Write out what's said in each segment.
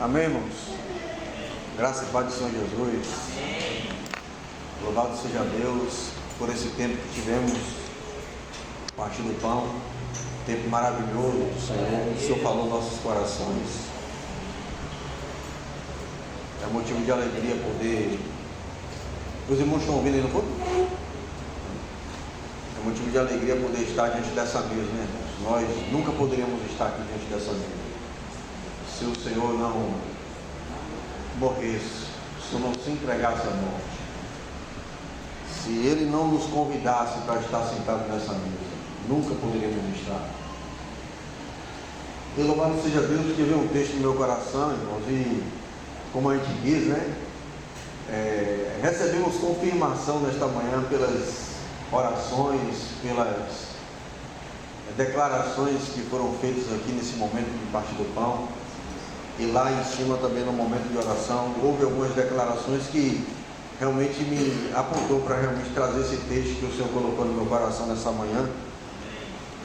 Amém, irmãos? Graças e paz do Senhor Jesus. Louvado seja Deus por esse tempo que tivemos partindo do pão. Tempo maravilhoso do Senhor. O Senhor falou nos nossos corações. É motivo de alegria poder... Os irmãos estão ouvindo aí no fundo? É motivo de alegria poder estar diante dessa mesa, né, irmãos? Nós nunca poderíamos estar aqui diante dessa mesa se o Senhor não morresse, se não se entregasse à morte, se Ele não nos convidasse para estar sentado nessa mesa, nunca poderíamos estar. E louvado seja Deus, que veio um texto no meu coração, irmãos, e como a gente diz, né, recebemos confirmação nesta manhã pelas orações, pelas declarações que foram feitas aqui nesse momento de partir do pão. E lá em cima também no momento de oração, houve algumas declarações que realmente me apontou para realmente trazer esse texto que o Senhor colocou no meu coração nessa manhã.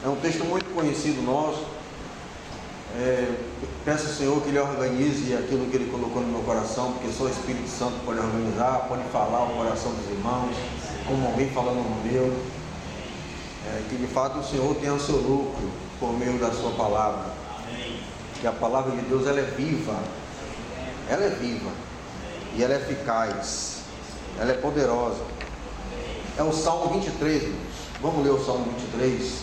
É um texto muito conhecido nosso. Peço ao Senhor que Ele organize aquilo que Ele colocou no meu coração, porque só o Espírito Santo pode organizar, pode falar o coração dos irmãos, como alguém falando no meu. Que de fato o Senhor tenha o seu lucro por meio da sua palavra. Que a palavra de Deus ela é viva e ela é eficaz, ela é poderosa. É o Salmo 23, irmãos. Vamos ler o Salmo 23.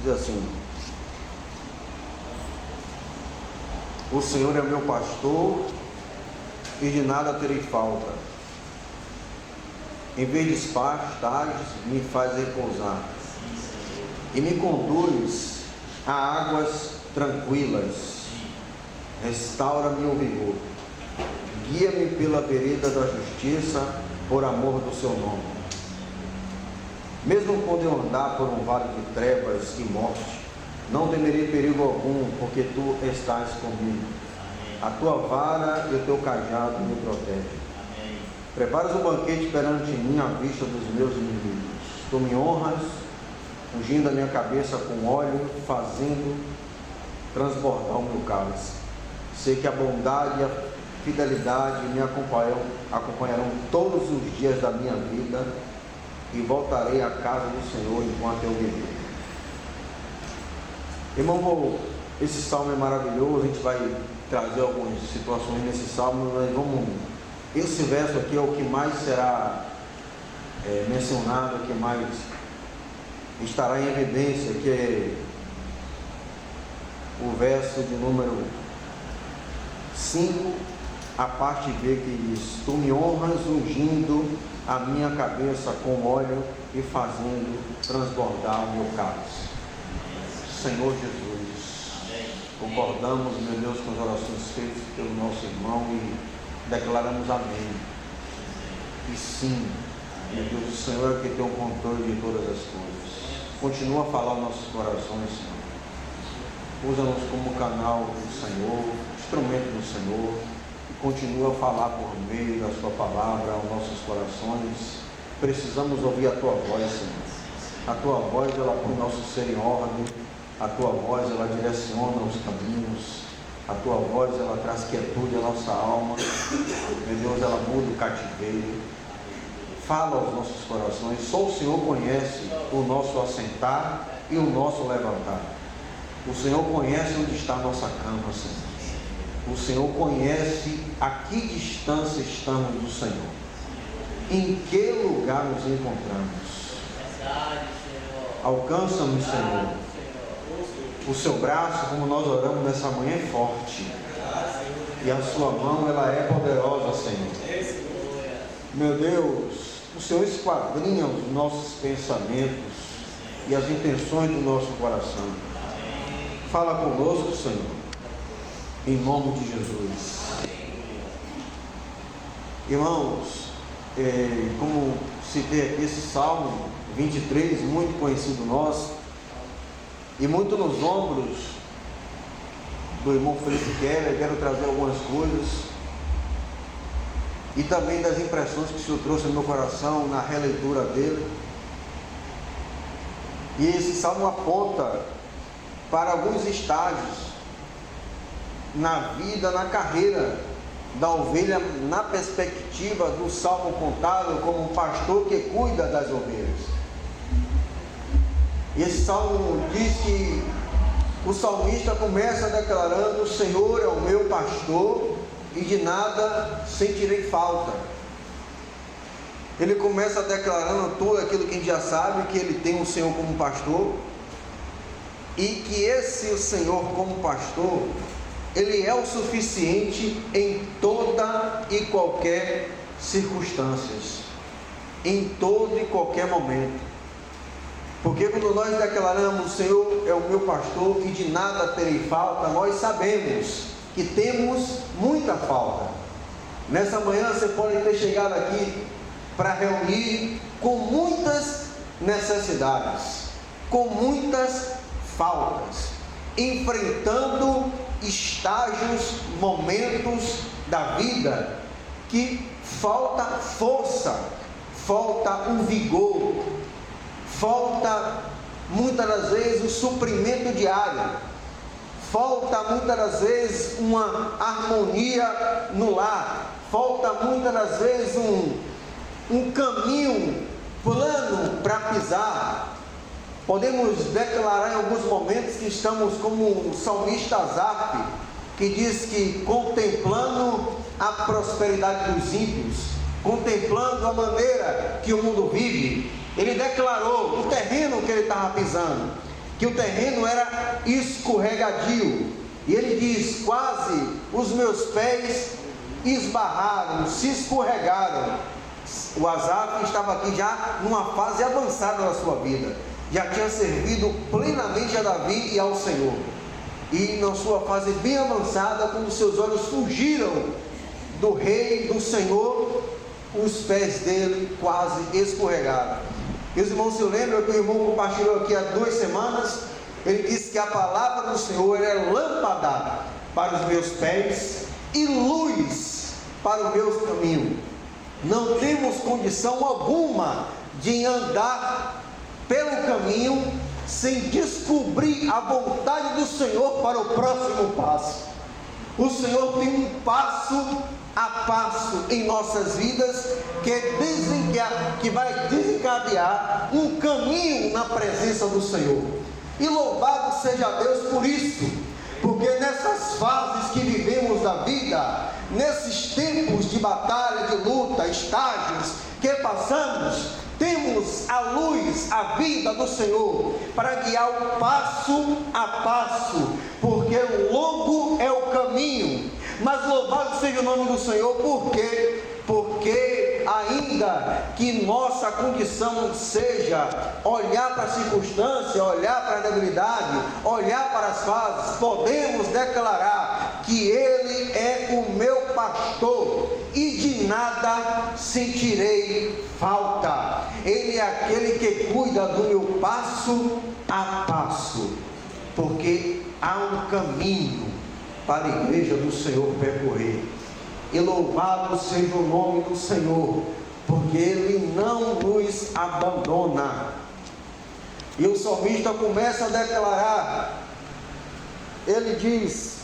Diz assim: o Senhor é meu pastor e de nada terei falta. Em verdes pastos me faz repousar e me conduz a águas tranquilas. Restaura-me o vigor. Guia-me pela vereda da justiça por amor do seu nome. Mesmo quando eu andar por um vale de trevas e morte, não temerei perigo algum, porque tu estás comigo. A tua vara e o teu cajado me protegem. Preparas um banquete perante mim à vista dos meus inimigos. Tu me honras, ungindo a minha cabeça com óleo, fazendo transbordar o meu cálice. Sei que a bondade e a fidelidade me acompanharão todos os dias da minha vida, e voltarei à casa do Senhor enquanto eu viver. Irmão, esse salmo é maravilhoso. A gente vai trazer algumas situações nesse salmo. Esse verso aqui é o que mais será mencionado, o que mais estará em evidência, que é o verso de número 5, a parte B, que diz: tu me honras ungindo a minha cabeça com óleo e fazendo transbordar o meu cálice. Senhor Jesus, concordamos, meu Deus, com as orações feitas pelo nosso irmão e declaramos amém. E sim, meu Deus, o Senhor é que tem o controle de todas as coisas. Continua a falar aos nossos corações, Senhor. Usa-nos como canal do Senhor, instrumento do Senhor, e continua a falar por meio da sua palavra aos nossos corações. Precisamos ouvir a tua voz, Senhor. A tua voz, ela põe nosso ser em ordem. A tua voz, ela direciona os caminhos. A tua voz, ela traz quietude à nossa alma. Meu Deus, ela muda o cativeiro. Fala aos nossos corações. Só o Senhor conhece o nosso assentar e o nosso levantar. O Senhor conhece onde está a nossa cama, Senhor. O Senhor conhece a que distância estamos do Senhor. Em que lugar nos encontramos. Alcança-nos, Senhor. O seu braço, como nós oramos nessa manhã, é forte. E a sua mão, ela é poderosa, Senhor. Meu Deus, o Senhor esquadrinha os nossos pensamentos e as intenções do nosso coração. Fala conosco, Senhor, em nome de Jesus. Irmãos, como citei aqui, esse Salmo 23, muito conhecido nosso, e muito nos ombros do irmão Felipe Keller. Quero trazer algumas coisas e também das impressões que o Senhor trouxe no meu coração na releitura dele. E esse salmo aponta para alguns estágios na vida, na carreira da ovelha, na perspectiva do salmo contado como um pastor que cuida das ovelhas. Esse salmo diz que o salmista começa declarando: o Senhor é o meu pastor e de nada sentirei falta. Ele começa declarando tudo aquilo que a gente já sabe, que ele tem o Senhor como pastor, e que esse o Senhor como pastor, ele é o suficiente em toda e qualquer circunstâncias, em todo e qualquer momento. Porque quando nós declaramos: o Senhor é o meu pastor e de nada terei falta, nós sabemos que temos muita falta. Nessa manhã você pode ter chegado aqui para reunir com muitas necessidades, com muitas faltas, enfrentando estágios, momentos da vida que falta força, falta um vigor, falta muitas das vezes o suprimento diário, falta muitas das vezes uma harmonia no lar, falta muitas das vezes um caminho plano para pisar. Podemos declarar em alguns momentos que estamos como o salmista Asaf, que diz que contemplando a prosperidade dos ímpios, contemplando a maneira que o mundo vive, ele declarou o terreno que ele estava pisando, que o terreno era escorregadio, e ele diz: quase os meus pés esbarraram, se escorregaram. O Asaf estava aqui já numa fase avançada da sua vida, já tinha servido plenamente a Davi e ao Senhor, e na sua fase bem avançada, quando seus olhos fugiram do rei, do Senhor, os pés dele quase escorregaram. E os irmãos se lembram que o irmão compartilhou aqui há 2 semanas, ele disse que a palavra do Senhor é lâmpada para os meus pés e luz para o meu caminho. Não temos condição alguma de andar pelo caminho sem descobrir a vontade do Senhor para o próximo passo. O Senhor tem um passo a passo em nossas vidas que vai desencadear um caminho na presença do Senhor. E louvado seja Deus por isso, porque nessas fases que vivemos da vida, nesses tempos de batalha, de luta, estágios que passamos, temos a luz, a vida do Senhor para guiar o passo a passo, porque longo é o caminho. Mas louvado seja o nome do Senhor, porque ainda que nossa condição seja olhar para a circunstância, olhar para a debilidade, olhar para as fases, podemos declarar que Ele é o meu pastor e de nada sentirei falta. Ele é aquele que cuida do meu passo a passo, porque há um caminho para a igreja do Senhor percorrer. E louvado seja o nome do Senhor, porque Ele não nos abandona. E o salmista começa a declarar, ele diz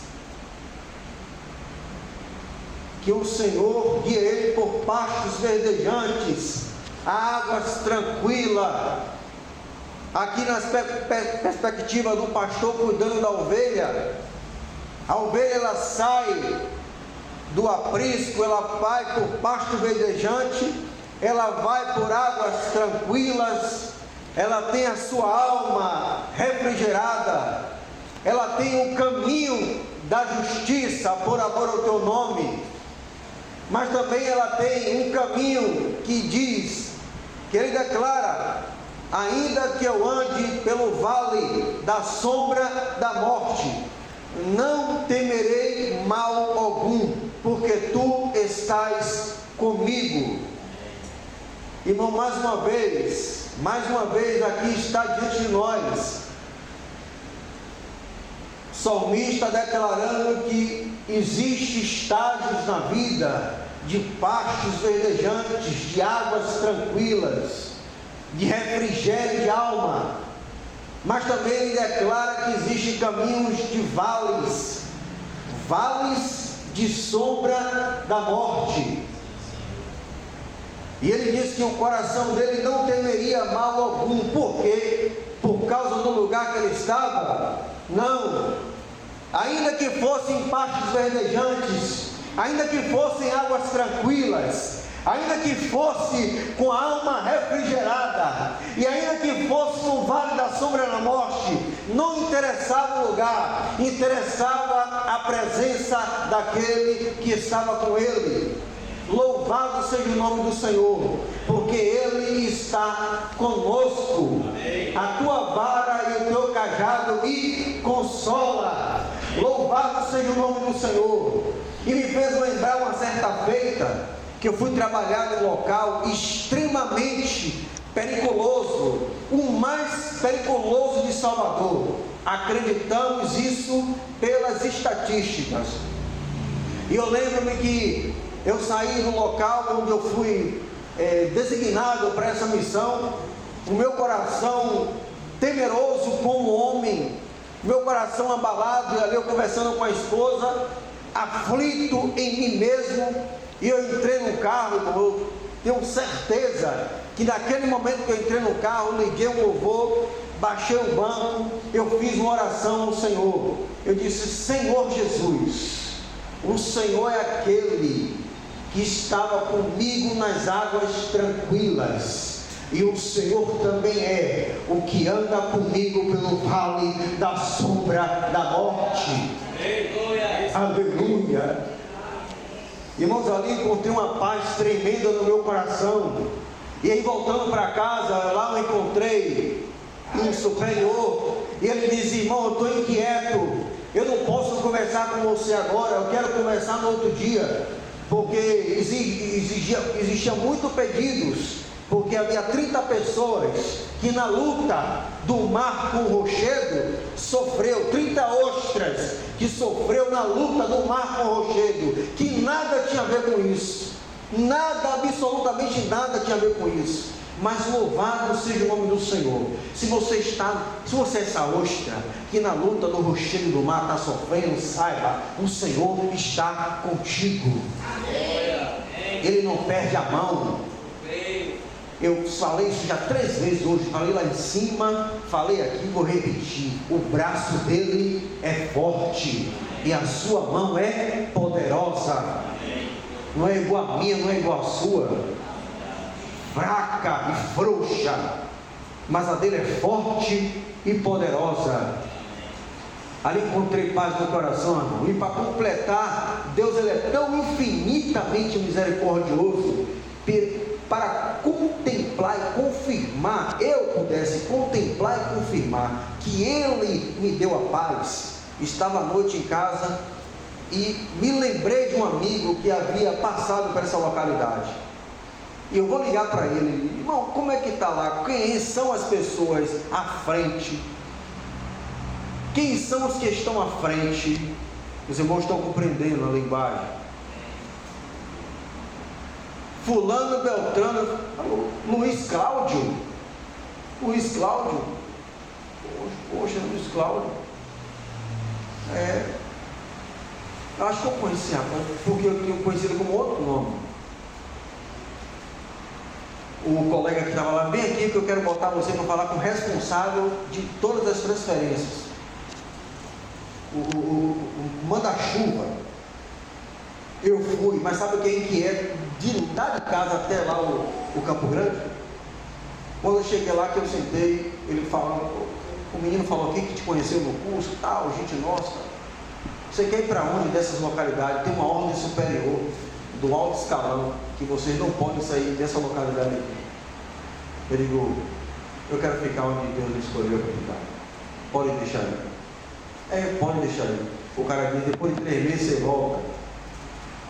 que o Senhor guia ele por pastos verdejantes, águas tranquilas. Aqui na perspectiva do pastor cuidando da ovelha, a ovelha ela sai do aprisco, ela vai por pasto verdejante, ela vai por águas tranquilas, ela tem a sua alma refrigerada, ela tem o caminho da justiça por amor ao teu nome, mas também ela tem um caminho que diz, que ele declara: ainda que eu ande pelo vale da sombra da morte, não temerei mal algum, porque tu estás comigo. Irmão, mais uma vez aqui está diante de nós, salmista declarando que existem estágios na vida de pastos verdejantes, de águas tranquilas, de refrigério de alma. Mas também ele declara que existem caminhos de vales, vales de sombra da morte. E ele diz que o coração dele não temeria mal algum. Por quê? Por causa do lugar que ele estava? Não. Ainda que fossem pastos verdejantes, ainda que fossem águas tranquilas, ainda que fosse com a alma refrigerada, e ainda que fosse no vale da sombra da morte, não interessava o lugar, interessava a presença daquele que estava com ele. Louvado seja o nome do Senhor, porque Ele está conosco. Amém. A tua vara e o teu cajado me consola. Louvado seja o nome do Senhor. E me fez lembrar uma certa feita que eu fui trabalhar em um local extremamente periculoso, o mais periculoso de Salvador. Acreditamos isso pelas estatísticas. E eu lembro-me que eu saí no local onde eu fui designado para essa missão, o meu coração temeroso como homem, meu coração abalado, e ali eu conversando com a esposa, aflito em mim mesmo, e eu entrei no carro. Eu tenho certeza que naquele momento que eu entrei no carro, liguei o louvor, baixei o banco, eu fiz uma oração ao Senhor. Eu disse: Senhor Jesus, o Senhor é aquele que estava comigo nas águas tranquilas, e o Senhor também é o que anda comigo pelo vale da sombra da morte. Aleluia! Aleluia! Irmãos, ali encontrei uma paz tremenda no meu coração. E aí, voltando para casa, lá eu encontrei um superior, e ele dizia: irmão, eu estou inquieto, eu não posso conversar com você agora, eu quero conversar no outro dia, porque existiam muitos pedidos, porque havia 30 pessoas que na luta do mar com o rochedo sofreu, 30 ostras que sofreu na luta do mar com o rochedo, que nada tinha a ver com isso, nada, absolutamente nada tinha a ver com isso. Mas louvado seja o nome do Senhor. Se você é essa ostra que na luta do rochedo do mar está sofrendo, saiba, o Senhor está contigo. Ele não perde a mão. Eu falei isso já 3 vezes hoje, falei lá em cima, falei aqui, vou repetir. O braço dele é forte e a sua mão é poderosa. Não é igual a minha, não é igual a sua, fraca e frouxa, mas a dele é forte e poderosa. Ali encontrei paz no coração, irmão. E para completar, Deus, ele é tão infinitamente misericordioso, para contemplar e confirmar, eu pudesse contemplar e confirmar que Ele me deu a paz. Estava à noite em casa e me lembrei de um amigo que havia passado por essa localidade. E eu vou ligar para ele: irmão, como é que está lá? Quem são as pessoas à frente? Quem são os que estão à frente? Os irmãos estão compreendendo a linguagem. Fulano, Beltrano, Luiz Cláudio. Luiz Cláudio. Poxa, Luiz Cláudio. Eu acho que eu conheci, porque eu tinha conhecido como outro nome. O colega que estava lá: vem aqui que eu quero botar você para falar com o responsável de todas as transferências, o manda-chuva. Eu fui, mas sabe quem que é? Lá de casa até lá o Campo Grande. Quando eu cheguei lá, que eu sentei, ele falou, o menino falou: quem que te conheceu no curso, tal, gente nossa, você quer ir para onde dessas localidades? Tem uma ordem superior do alto escalão, que vocês não podem sair dessa localidade aqui. Eu digo: eu quero ficar onde Deus escolheu para ficar. Pode deixar aí. Pode deixar aí. O cara diz: depois de 3 meses você volta,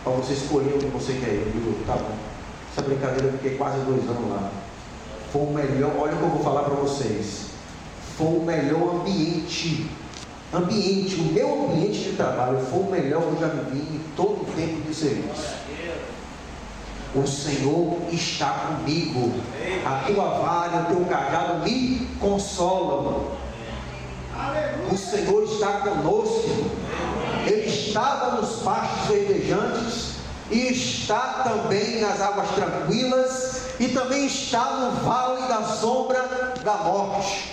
para você escolher onde você quer ir. Eu digo: tá bom. Essa brincadeira eu fiquei quase 2 anos lá. Foi o melhor, olha o que eu vou falar para vocês. Foi o melhor ambiente, o meu ambiente de trabalho foi o melhor que eu já vivi em todo o tempo de serviço. O Senhor está comigo, a tua vara e o teu cajado me consolam. O Senhor está conosco. Ele estava nos pastos verdejantes e está também nas águas tranquilas e também está no vale da sombra da morte.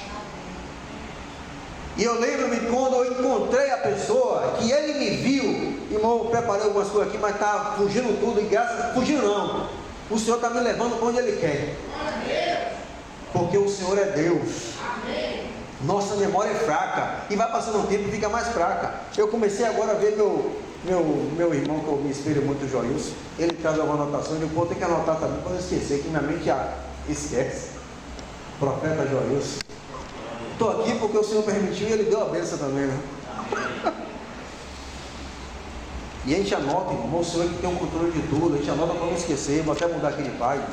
E eu lembro-me quando eu encontrei a pessoa, que ele me viu, irmão, eu preparei algumas coisas aqui, mas está fugindo tudo, e graças, fugindo não, o Senhor está me levando para onde Ele quer, porque o Senhor é Deus. Nossa memória é fraca, e vai passando o tempo e fica mais fraca. Eu comecei agora a ver meu irmão, que eu me espelho muito, o Joilson, ele traz alguma anotação, eu vou ter que anotar também, para não esquecer, que minha mente já esquece. Profeta Joilson. Estou aqui porque o Senhor permitiu e Ele deu a bênção também, né? E a gente anota, irmão, o Senhor que tem o controle de tudo, a gente anota para não esquecer, vou até mudar aqui de página.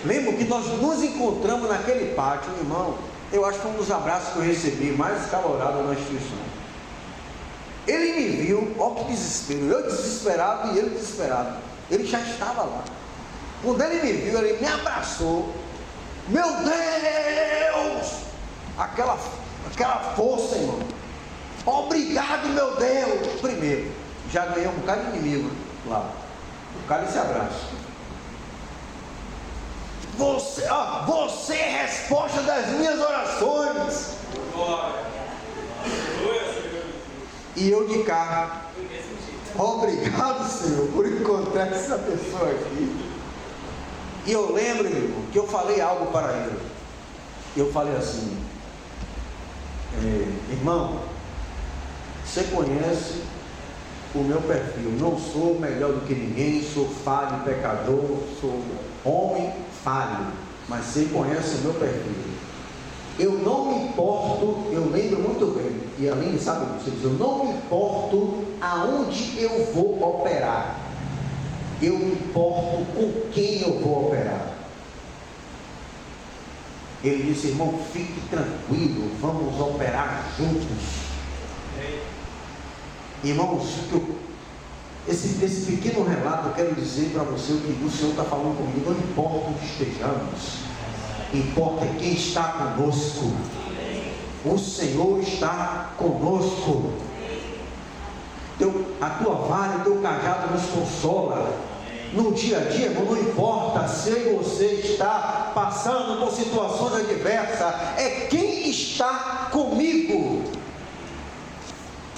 Lembro que nós nos encontramos naquele pátio, irmão, eu acho que foi um dos abraços que eu recebi mais calorado na instituição. Ele me viu, ó que desespero, eu desesperado e ele desesperado, ele já estava lá. Quando ele me viu, ele me abraçou. Meu Deus! Aquela força, irmão. Obrigado, meu Deus! Primeiro, já ganhei um bocado de inimigo lá. O cara desse abraço. Você é a resposta das minhas orações. E eu de cá. Obrigado, Senhor, por encontrar essa pessoa aqui. E eu lembro, irmão, que eu falei algo para ele. Eu falei assim: irmão, você conhece o meu perfil. Não sou melhor do que ninguém, sou falho, pecador, sou homem falho, mas você conhece o meu perfil. Eu não me importo, eu lembro muito bem, e a Aline sabe disso, ele diz, eu não me importo aonde eu vou operar. Eu me importo com quem eu vou operar. Ele disse: irmão, fique tranquilo, vamos operar juntos. Irmãos, esse pequeno relato eu quero dizer para você o que o Senhor está falando comigo. Não importa onde estejamos, importa quem está conosco. O Senhor está conosco. A tua vara e o teu cajado nos consola. No dia a dia, irmão, não importa se você está passando por situações adversas, é quem está comigo.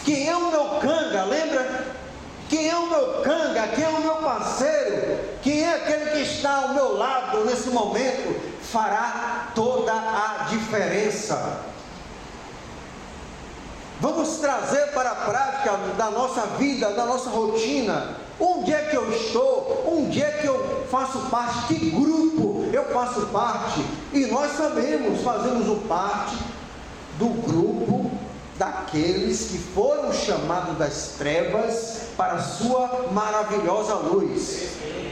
Quem é o meu canga, lembra? Quem é o meu canga? Quem é o meu parceiro? Quem é aquele que está ao meu lado nesse momento? Fará toda a diferença. Vamos trazer para a prática da nossa vida, da nossa rotina. Onde é que eu estou? Onde é que eu faço parte? Que grupo eu faço parte? E nós sabemos, fazemos parte do grupo daqueles que foram chamados das trevas para a sua maravilhosa luz.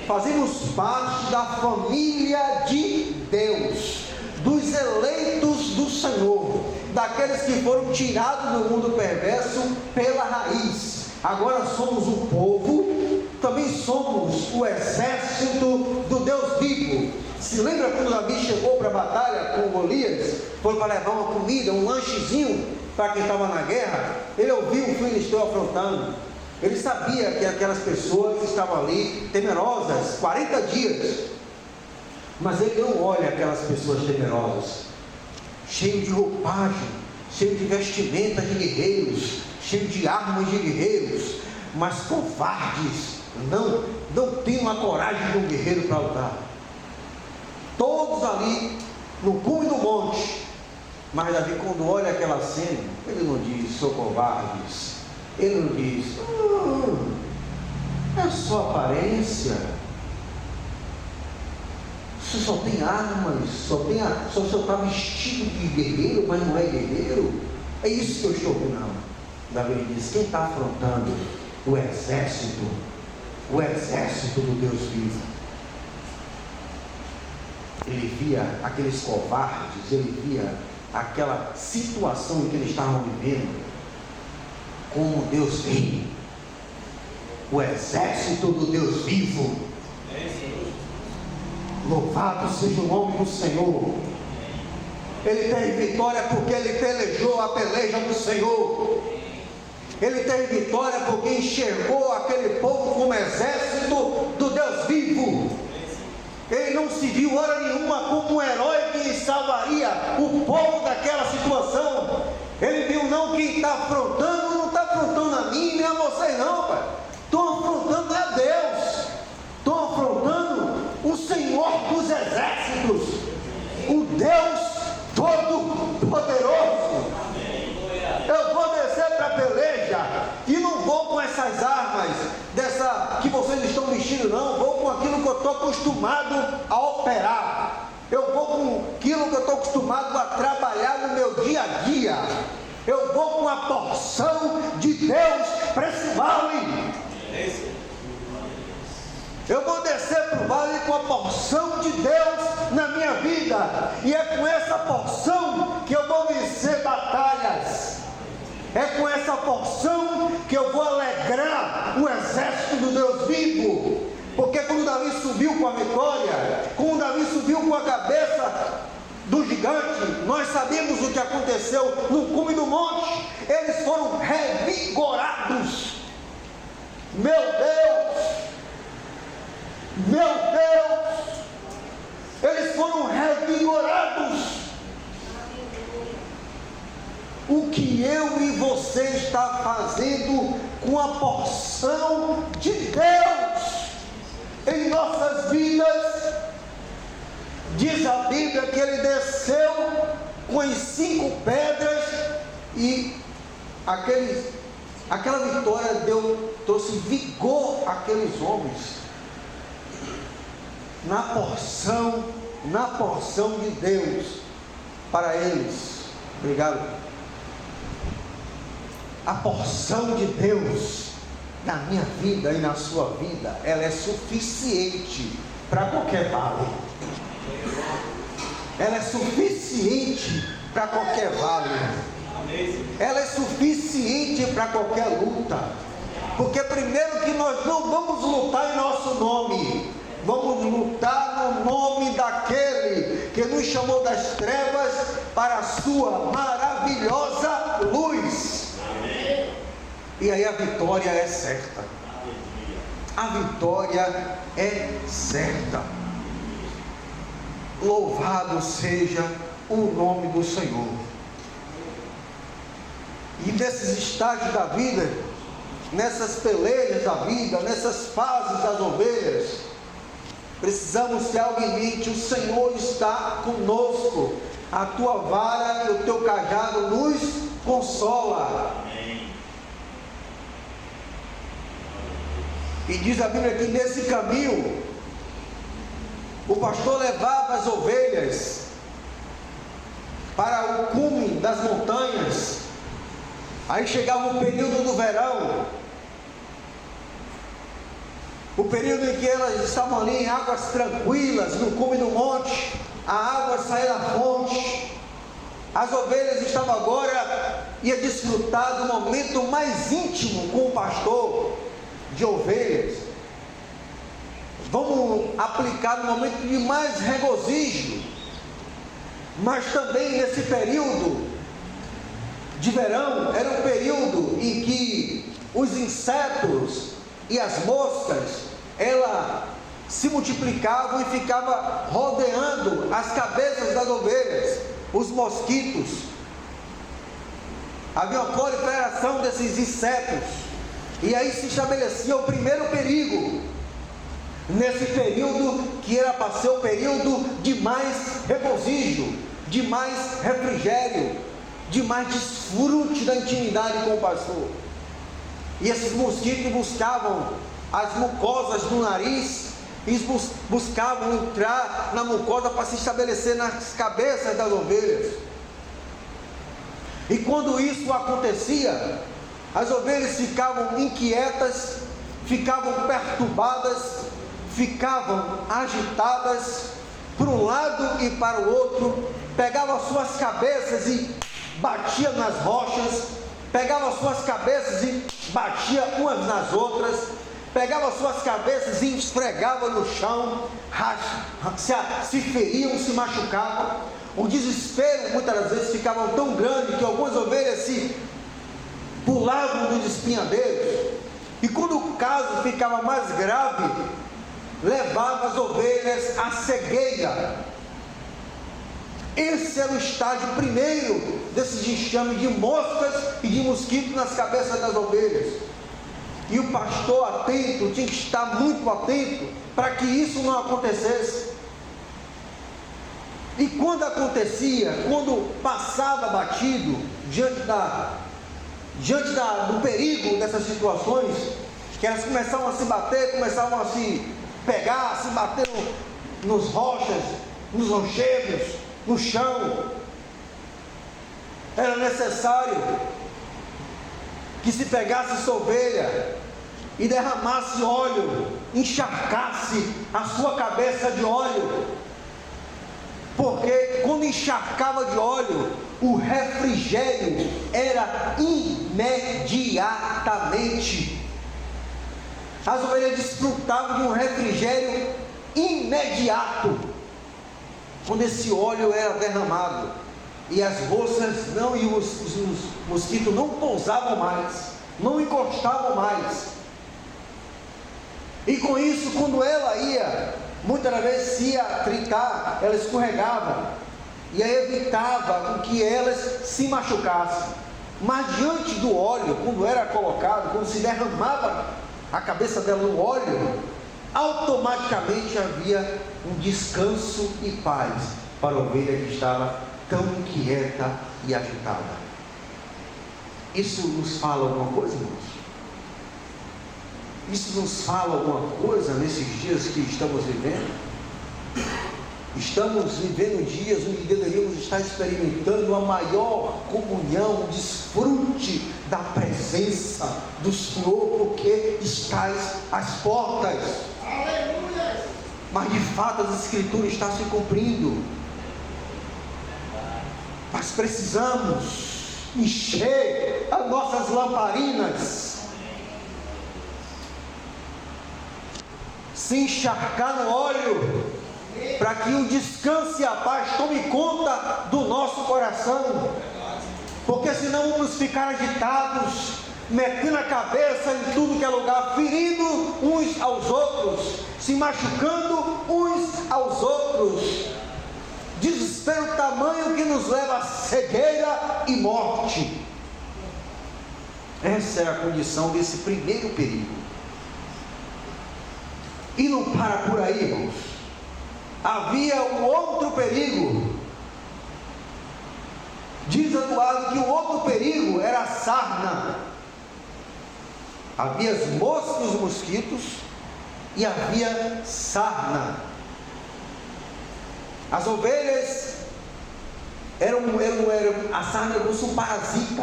Fazemos parte da família de Deus, dos eleitos do Senhor, daqueles que foram tirados do mundo perverso pela raiz. Agora somos o povo, também somos o exército do Deus vivo. Se lembra quando Davi chegou para a batalha com Golias? Foi para levar uma comida, um lanchezinho para quem estava na guerra. Ele ouviu o filisteu afrontando. Ele sabia que aquelas pessoas estavam ali temerosas, 40 dias. Mas ele não olha aquelas pessoas temerosas, cheio de roupagem, cheio de vestimenta de guerreiros, cheio de armas de guerreiros, mas covardes, não tem a coragem de um guerreiro para lutar. Todos ali no cume do monte. Mas Davi, quando olha aquela cena, ele não diz, sou covardes. Ele não diz, é só aparência. Você só tem armas, só está vestido de guerreiro, mas não é guerreiro. É isso que eu estou vendo. Não. Davi diz, quem está afrontando? O exército do Deus vivo. Ele via aqueles covardes, ele via aquela situação em que eles estavam vivendo, como Deus vem. o exército do Deus vivo. Louvado seja o nome do Senhor. Ele tem vitória porque ele pelejou a peleja do Senhor. Ele tem vitória porque enxergou aquele povo como exército do Deus vivo. Ele não se viu hora nenhuma como um herói que salvaria o povo daquela situação. Ele viu, não, quem está afrontando, não está afrontando a mim nem a vocês não, pai. Estou afrontando a Deus. Estou afrontando o Senhor dos exércitos, o Deus Todo-Poderoso. Eu vou descer para a peleja e não vou com essas armas dessa que vocês estão vestindo, não. Vou com aquilo que eu estou acostumado a operar. Eu vou com aquilo que eu estou acostumado a trabalhar no meu dia a dia. Eu vou com a porção de Deus para esse vale. Eu vou descer para o vale com a porção de Deus na minha vida. E é com essa porção que eu vou vencer batalhas. É com essa porção que eu vou alegrar o exército do Deus vivo. Porque quando Davi subiu com a vitória, quando Davi subiu com a cabeça do gigante, nós sabemos o que aconteceu no cume do monte. Eles foram revigorados. Meu Deus! Meu Deus! Eles foram revigorados. O que eu e você está fazendo com a porção de Deus em nossas vidas? Diz a Bíblia que ele desceu com as 5 pedras e aquela vitória trouxe vigor àqueles homens. Na porção de Deus para eles. Obrigado. A porção de Deus na minha vida e na sua vida, ela é suficiente para qualquer vale. Ela é suficiente para qualquer vale. Ela é suficiente para qualquer luta. Porque primeiro que nós não vamos lutar em nosso nome. Vamos lutar no nome daquele que nos chamou das trevas para a sua maravilhosa luz. E aí a vitória é certa. A vitória é certa. Louvado seja o nome do Senhor. E nesses estágios da vida, nessas pelejas da vida, nessas fases das ovelhas, precisamos ter algo em mente: o Senhor está conosco. A tua vara e o teu cajado nos consola. E diz a Bíblia que nesse caminho o pastor levava as ovelhas para o cume das montanhas. Aí chegava o período do verão, o período em que elas estavam ali em águas tranquilas, no cume do monte, a água saía da fonte. As ovelhas estavam agora, ia desfrutar do momento mais íntimo com o pastor de ovelhas. Vamos aplicar no momento de mais regozijo. Mas também nesse período de verão, era um período em que os insetos e as moscas, elas se multiplicavam e ficavam rodeando as cabeças das ovelhas, os mosquitos. Havia uma proliferação desses insetos. E aí se estabelecia o primeiro perigo, nesse período que era para ser o período de mais regozijo, de mais refrigério, de mais desfrute da intimidade com o pastor. E esses mosquitos buscavam as mucosas do nariz, e buscavam entrar na mucosa para se estabelecer nas cabeças das ovelhas. E quando isso acontecia, as ovelhas ficavam inquietas, ficavam perturbadas, ficavam agitadas para um lado e para o outro, pegavam as suas cabeças e batiam nas rochas, pegavam as suas cabeças e batiam umas nas outras, pegava suas cabeças e esfregava no chão, se feriam, se machucavam. O desespero muitas das vezes ficava tão grande que algumas ovelhas se pulavam dos espinhadeiros, e quando o caso ficava mais grave, levava as ovelhas à cegueira. Esse era o estágio primeiro desse enxame de moscas e de mosquitos nas cabeças das ovelhas. E o pastor atento, tinha que estar muito atento para que isso não acontecesse. E quando acontecia, quando passava batido diante do perigo dessas situações, que elas começavam a se bater, começavam a se pegar, a se bater nos rochas, nos rochedos, no chão, era necessário que se pegasse essa ovelha e derramasse óleo, encharcasse a sua cabeça de óleo, porque quando encharcava de óleo, o refrigério era imediatamente. As ovelhas desfrutavam de um refrigério imediato quando esse óleo era derramado, e as bolsas não, e os mosquitos não pousavam mais, não encostavam mais. E com isso, quando ela ia, muitas das vezes se ia tritar, ela escorregava, e aí evitava que elas se machucassem. Mas diante do óleo, quando era colocado, quando se derramava a cabeça dela no óleo, automaticamente havia um descanso e paz para a ovelha que estava tão inquieta e agitada. Isso nos fala alguma coisa, irmãos? Isso nos fala alguma coisa nesses dias que estamos vivendo? Estamos vivendo dias onde deveríamos estar experimentando a maior comunhão, o desfrute da presença do Senhor, porque estás às portas. Aleluia! Mas de fato as Escrituras estão se cumprindo. Mas precisamos encher as nossas lamparinas, se encharcar no óleo, para que o descanso e a paz tome conta do nosso coração, porque senão vamos ficar agitados, metendo a cabeça em tudo que é lugar, ferindo uns aos outros, se machucando uns aos outros. Desespero tamanho que nos leva a cegueira e morte. Essa é a condição desse primeiro perigo. E não para por aí, irmãos. Havia um outro perigo. Diz Eduardo que o outro perigo era a sarna. Havia as moscas e os mosquitos, e havia sarna. As ovelhas a sarna era como um parasita,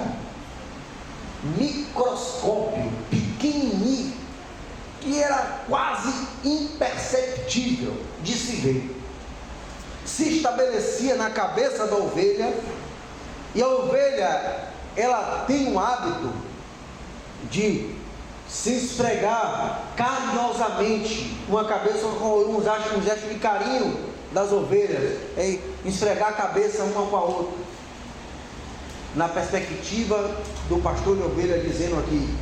microscópio, pequenininho, que era quase imperceptível de se ver. Se estabelecia na cabeça da ovelha, e a ovelha, ela tem um hábito de se esfregar carinhosamente uma cabeça, um gesto de carinho das ovelhas, é esfregar a cabeça uma com a outra. Na perspectiva do pastor de ovelha dizendo aqui,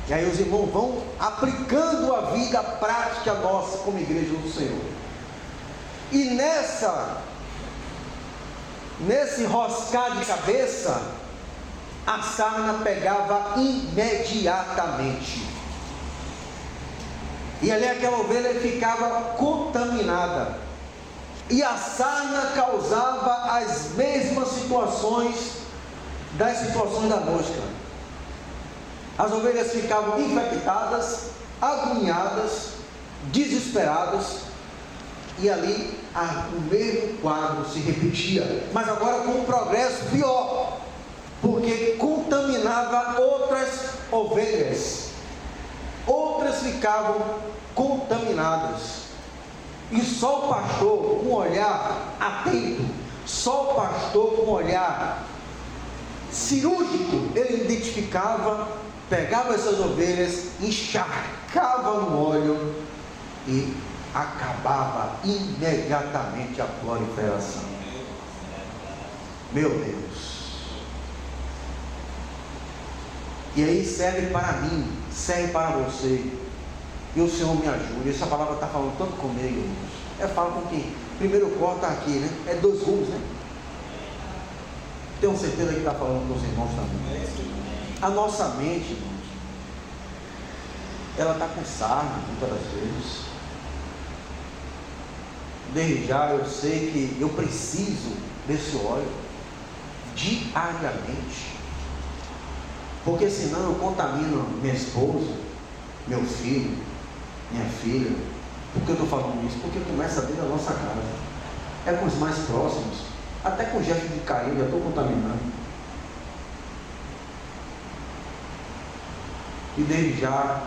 e aí os irmãos vão aplicando a vida prática nossa como igreja do Senhor. E nesse roscar de cabeça, a sarna pegava imediatamente. E ali aquela ovelha ficava contaminada. E a sarna causava as mesmas situações das situações da mosca. As ovelhas ficavam infectadas, agoniadas, desesperadas, e ali o mesmo quadro se repetia, mas agora com um progresso pior, porque contaminava outras ovelhas, outras ficavam contaminadas, e só o pastor com um olhar atento, só o pastor com um olhar cirúrgico, ele identificava, pegava essas ovelhas, encharcava tacava no óleo e acabava imediatamente a proliferação. Meu Deus! E aí serve para mim, serve para você. E o Senhor me ajude. Essa palavra está falando tanto comigo, irmãos. É fala com quem? Primeiro corte está aqui, né? É 2 rumos, né? Tenho certeza que está falando com os irmãos também. A nossa mente, irmãos, ela está com sarna muitas das vezes. Desde já eu sei que eu preciso desse óleo diariamente, porque senão eu contamino minha esposa, meu filho, minha filha. Por que eu estou falando isso? Porque começa dentro da nossa casa, é com os mais próximos, até com gesto de carinho, já estou contaminando. E desde já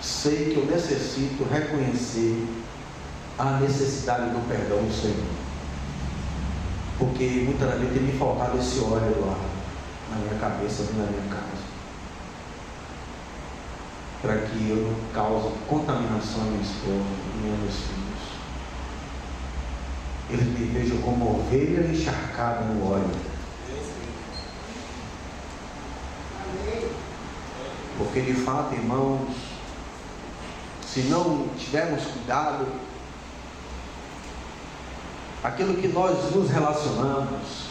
sei que eu necessito reconhecer a necessidade do perdão do Senhor, porque muitas vezes tem me faltado esse óleo lá na minha cabeça, na minha casa, para que eu não cause contaminação à minha esposa e aos meus filhos. Eles me vejam como ovelha encharcada no óleo. Porque de fato, irmãos, se não tivermos cuidado, aquilo que nós nos relacionamos,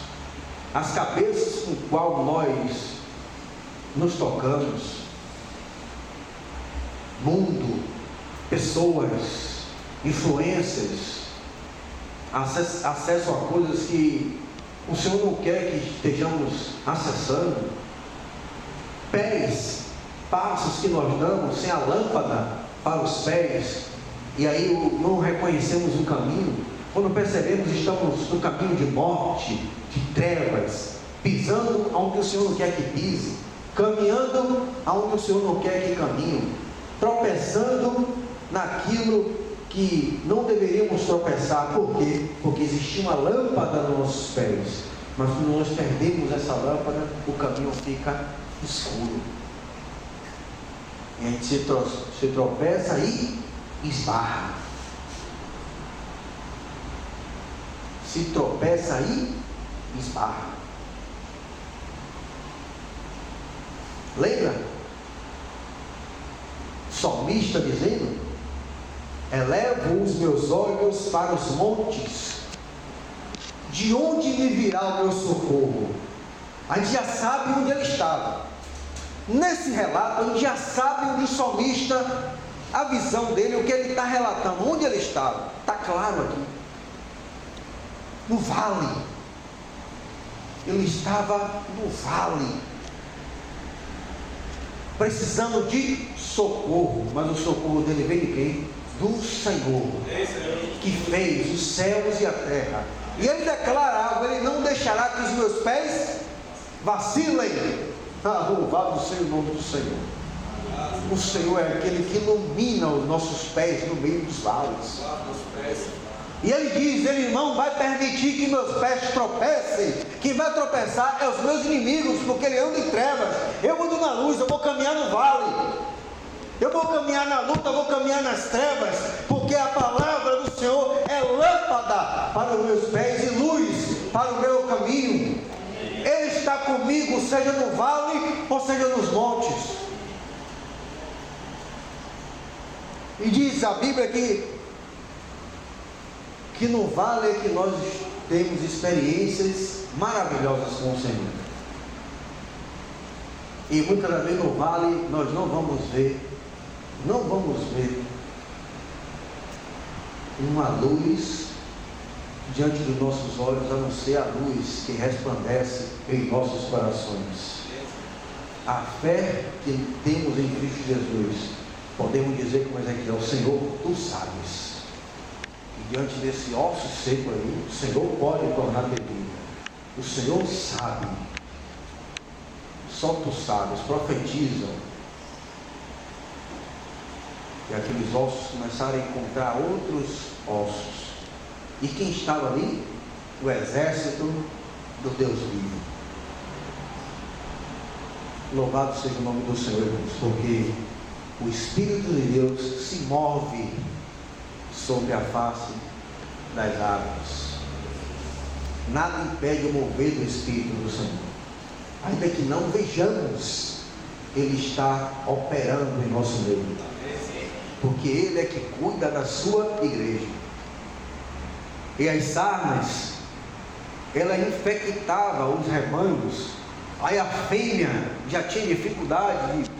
as cabeças com as quais nós nos tocamos, mundo, pessoas, influências, acesso a coisas que o Senhor não quer que estejamos acessando, pés, passos que nós damos sem a lâmpada para os pés, e aí não reconhecemos o caminho. Quando percebemos, estamos no caminho de morte, de trevas, pisando aonde o Senhor não quer que pise, caminhando aonde o Senhor não quer que caminhe, tropeçando naquilo que não deveríamos tropeçar. Por quê? Porque existia uma lâmpada nos nossos pés, mas quando nós perdemos essa lâmpada, o caminho fica escuro, e a gente se tropeça e esbarra. Se tropeça e esbarra. Lembra? Salmista dizendo: elevo os meus olhos para os montes, de onde me virá o meu socorro? A gente já sabe onde ele estava. Nesse relato, a gente já sabe onde o salmista, a visão dele, o que ele está relatando, onde ele estava. Está claro aqui. No vale. Ele estava no vale, precisando de socorro, mas o socorro dele veio de quem? Do Senhor, que fez os céus e a terra. E ele declara algo: ele não deixará que os meus pés vacilem. Louvado seja o nome do Senhor. O Senhor é aquele que ilumina os nossos pés no meio dos vales. E ele diz: ele não vai permitir que meus pés tropecem. Quem vai tropeçar é os meus inimigos, porque ele anda em trevas, eu ando na luz. Eu vou caminhar no vale, eu vou caminhar na luta, eu vou caminhar nas trevas, porque a palavra do Senhor é lâmpada para os meus pés e luz para o meu caminho. Ele está comigo, seja no vale ou seja nos montes. E diz a Bíblia que no vale é que nós temos experiências maravilhosas com o Senhor. E muitas vezes no vale nós não vamos ver uma luz diante dos nossos olhos, a não ser a luz que resplandece em nossos corações. A fé que temos em Cristo Jesus, podemos dizer como Ezequiel: Senhor, tu sabes. E diante desse osso seco aí, o Senhor pode tornar bebida. O Senhor sabe. Só tu sabes. Profetizam. E aqueles ossos começaram a encontrar outros ossos. E quem estava ali? O exército do Deus vivo. Louvado seja o nome do Senhor, irmãos, porque o Espírito de Deus se move sobre a face das águas. Nada impede o mover do Espírito do Senhor, ainda que não vejamos, Ele está operando em nosso meio, porque Ele é que cuida da sua igreja. E as sarnas, ela infectava os rebanhos. Aí a fêmea já tinha dificuldade de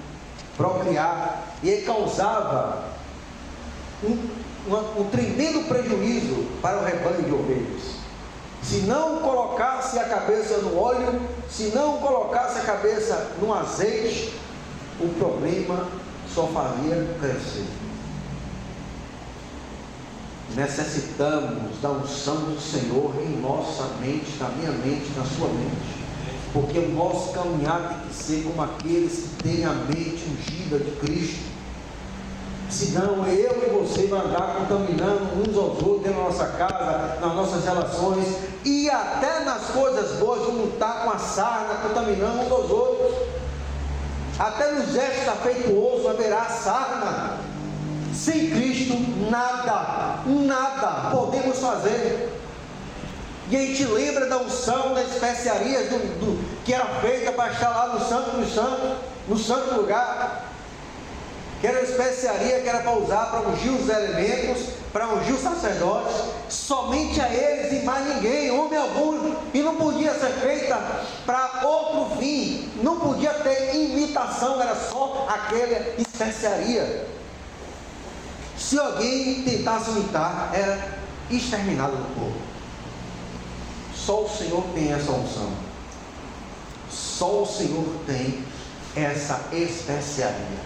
procriar, e aí causava um tremendo prejuízo para o rebanho de ovelhas. Se não colocasse a cabeça no óleo, se não colocasse a cabeça no azeite, o problema só fazia crescer. Necessitamos da unção do Senhor em nossa mente, na minha mente, na sua mente, porque o nosso caminhar tem que ser como aqueles que têm a mente ungida de Cristo. Senão eu e você vão andar contaminando uns aos outros dentro da nossa casa, nas nossas relações, e até nas coisas boas vamos estar com a sarna contaminando uns aos outros. Até nos gestos afetuosos haverá sarna. Sem Cristo nada podemos fazer. E a gente lembra da unção, das especiarias que era feita para estar lá no santo dos santos, no santo lugar, que era a especiaria que era para usar para ungir os elementos, para ungir os sacerdotes, somente a eles e mais ninguém, homem algum, e não podia ser feita para outro fim, não podia ter imitação, era só aquela especiaria. Se alguém tentasse imitar, era exterminado do povo. Só o Senhor tem essa unção, só o Senhor tem essa especiaria.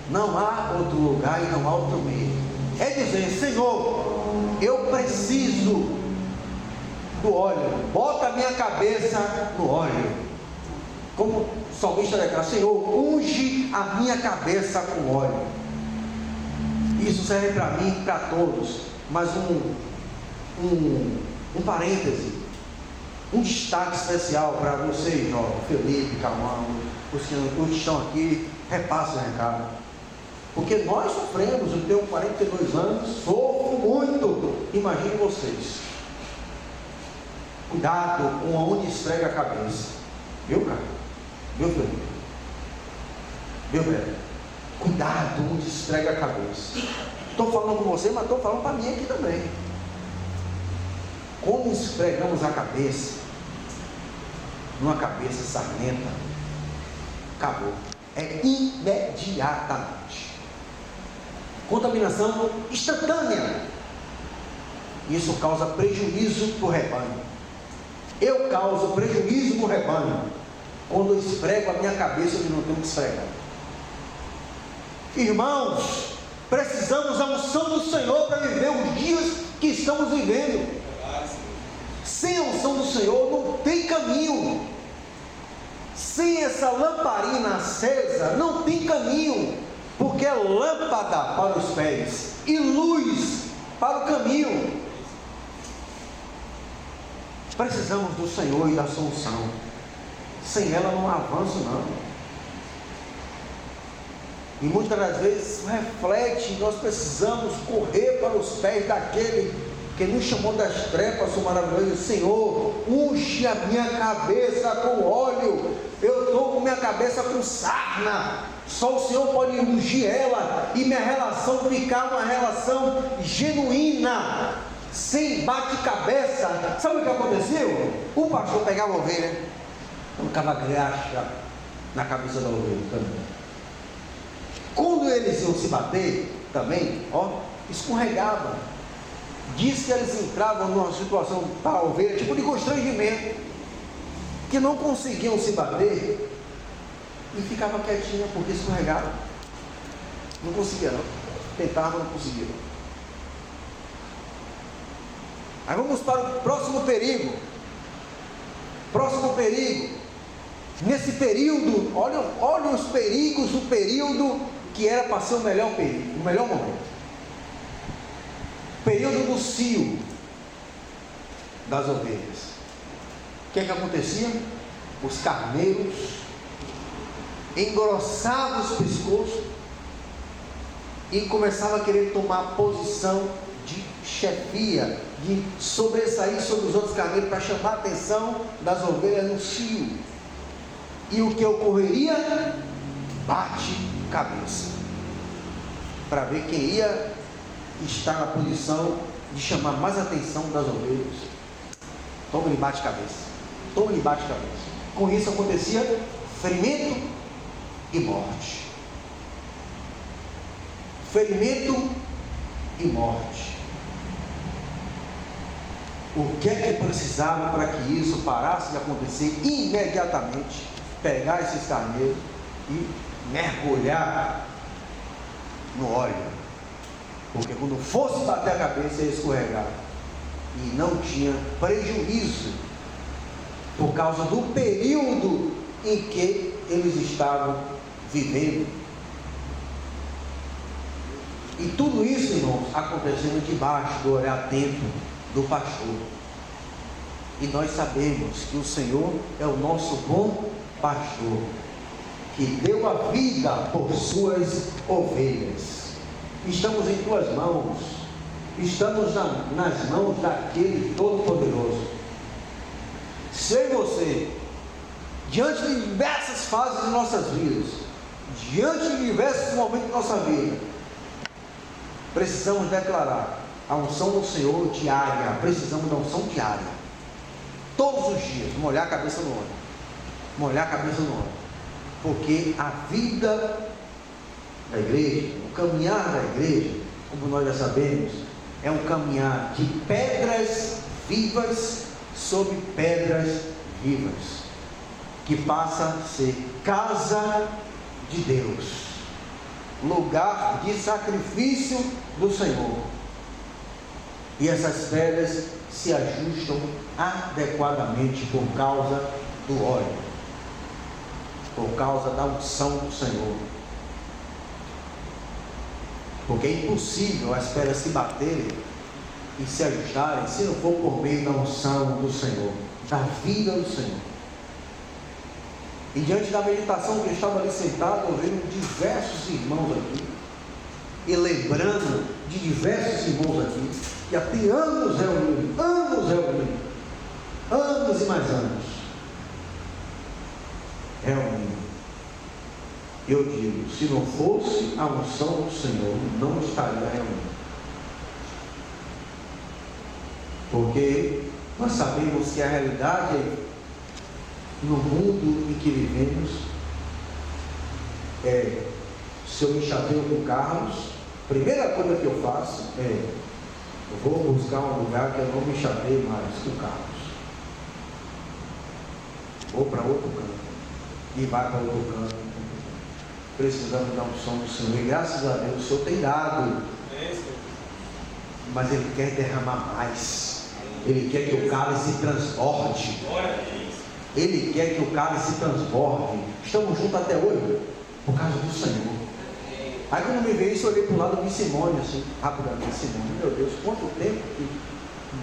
Não há outro lugar e não há outro meio. É dizer: Senhor, eu preciso do óleo, bota a minha cabeça no óleo. Como o salmista declara: Senhor, unge a minha cabeça com óleo. Isso serve para mim e para todos. Mas um parêntese, um destaque especial para vocês, jovens, Felipe, Calmão, os que estão aqui, repassem o recado. Porque nós sofremos, eu tenho 42 anos, sofro muito. Imagine vocês. Cuidado com onde esfrega a cabeça. Viu, cara? Viu, Felipe? Viu, Beto? Cuidado onde esfrega a cabeça. Estou falando com você, mas estou falando para mim aqui também. Como esfregamos a cabeça numa cabeça sarnenta, acabou. É imediatamente. Contaminação instantânea. Isso causa prejuízo para o rebanho. Eu causo prejuízo para o rebanho quando eu esfrego a minha cabeça onde não tenho que esfregar. Irmãos, precisamos da unção do Senhor para viver os dias que estamos vivendo. Sem a unção do Senhor não tem caminho. Sem essa lamparina acesa não tem caminho. Porque é lâmpada para os pés e luz para o caminho. Precisamos do Senhor e da sua unção. Sem ela não há avanço não. E muitas das vezes reflete, nós precisamos correr para os pés daquele que nos chamou das trevas, o maravilhoso. Senhor, unge a minha cabeça com óleo. Eu estou com minha cabeça com sarna. Só o Senhor pode ungir ela e minha relação ficar uma relação genuína, sem bate-cabeça. Sabe o que aconteceu? O pastor pegava a ovelha, colocava graxa na cabeça da ovelha também. Quando eles iam se bater também, escorregavam. Diz que eles entravam numa situação para a ovelha, tipo de constrangimento, que não conseguiam se bater e ficava quietinha porque escorregava. Não conseguia não. Tentava, não conseguia. Aí vamos para o próximo perigo. Próximo perigo. Nesse período, olha os perigos do período que era para ser o melhor período, o melhor momento. Período do cio das ovelhas. O que é que acontecia? Os carneiros engrossava os pescoços e começava a querer tomar posição de chefia, de sobressair sobre os outros carneiros para chamar a atenção das ovelhas no cio. E o que ocorreria? Bate cabeça, para ver quem ia estar na posição de chamar mais atenção das ovelhas. Toma-lhe bate cabeça, toma-lhe bate cabeça. Com isso acontecia ferimento e morte. Ferimento e morte. O que é que precisava para que isso parasse de acontecer imediatamente? Pegar esses carneiros e mergulhar no óleo, porque quando fosse bater a cabeça ia escorregar, e não tinha prejuízo por causa do período em que eles estavam vivendo. E tudo isso, irmãos, acontecendo debaixo do olhar atento do pastor. E nós sabemos que o Senhor é o nosso bom pastor, que deu a vida por suas ovelhas. Estamos em tuas mãos, estamos nas mãos daquele Todo-Poderoso. Se eu e você, diante de diversas fases de nossas vidas, diante de diversos momentos de nossa vida, precisamos declarar a unção do Senhor diária. Precisamos da unção diária, todos os dias, molhar a cabeça no óleo, molhar a cabeça no óleo, porque a vida da igreja, o caminhar da igreja, como nós já sabemos, é um caminhar de pedras vivas sobre pedras vivas, que passa a ser casa de Deus, lugar de sacrifício do Senhor. E essas pedras se ajustam adequadamente por causa do óleo, por causa da unção do Senhor. Porque é impossível as pedras se baterem e se ajustarem se não for por meio da unção do Senhor, da vida do Senhor. E diante da meditação que eu estava ali sentado, eu vendo diversos irmãos aqui, e lembrando de diversos irmãos aqui, que há anos reunidos, anos e mais anos reunidos. Eu digo, se não fosse a unção do Senhor, não estaria reunido. Porque nós sabemos que a realidade no mundo em que vivemos é, se eu me chateio com Carlos, a primeira coisa que eu faço é, eu vou buscar um lugar que eu não me chateie mais com Carlos, vou para outro canto, e vai para outro canto. Precisamos da unção do Senhor, e graças a Deus o Senhor tem dado, mas Ele quer derramar mais. Ele quer que o cálice transborde, Ele quer que o cálice transborde. Estamos juntos até hoje por causa do Senhor. Aí quando me veio isso, eu olhei para o lado de Simone, assim, rapidamente. Simone, meu Deus, quanto tempo que,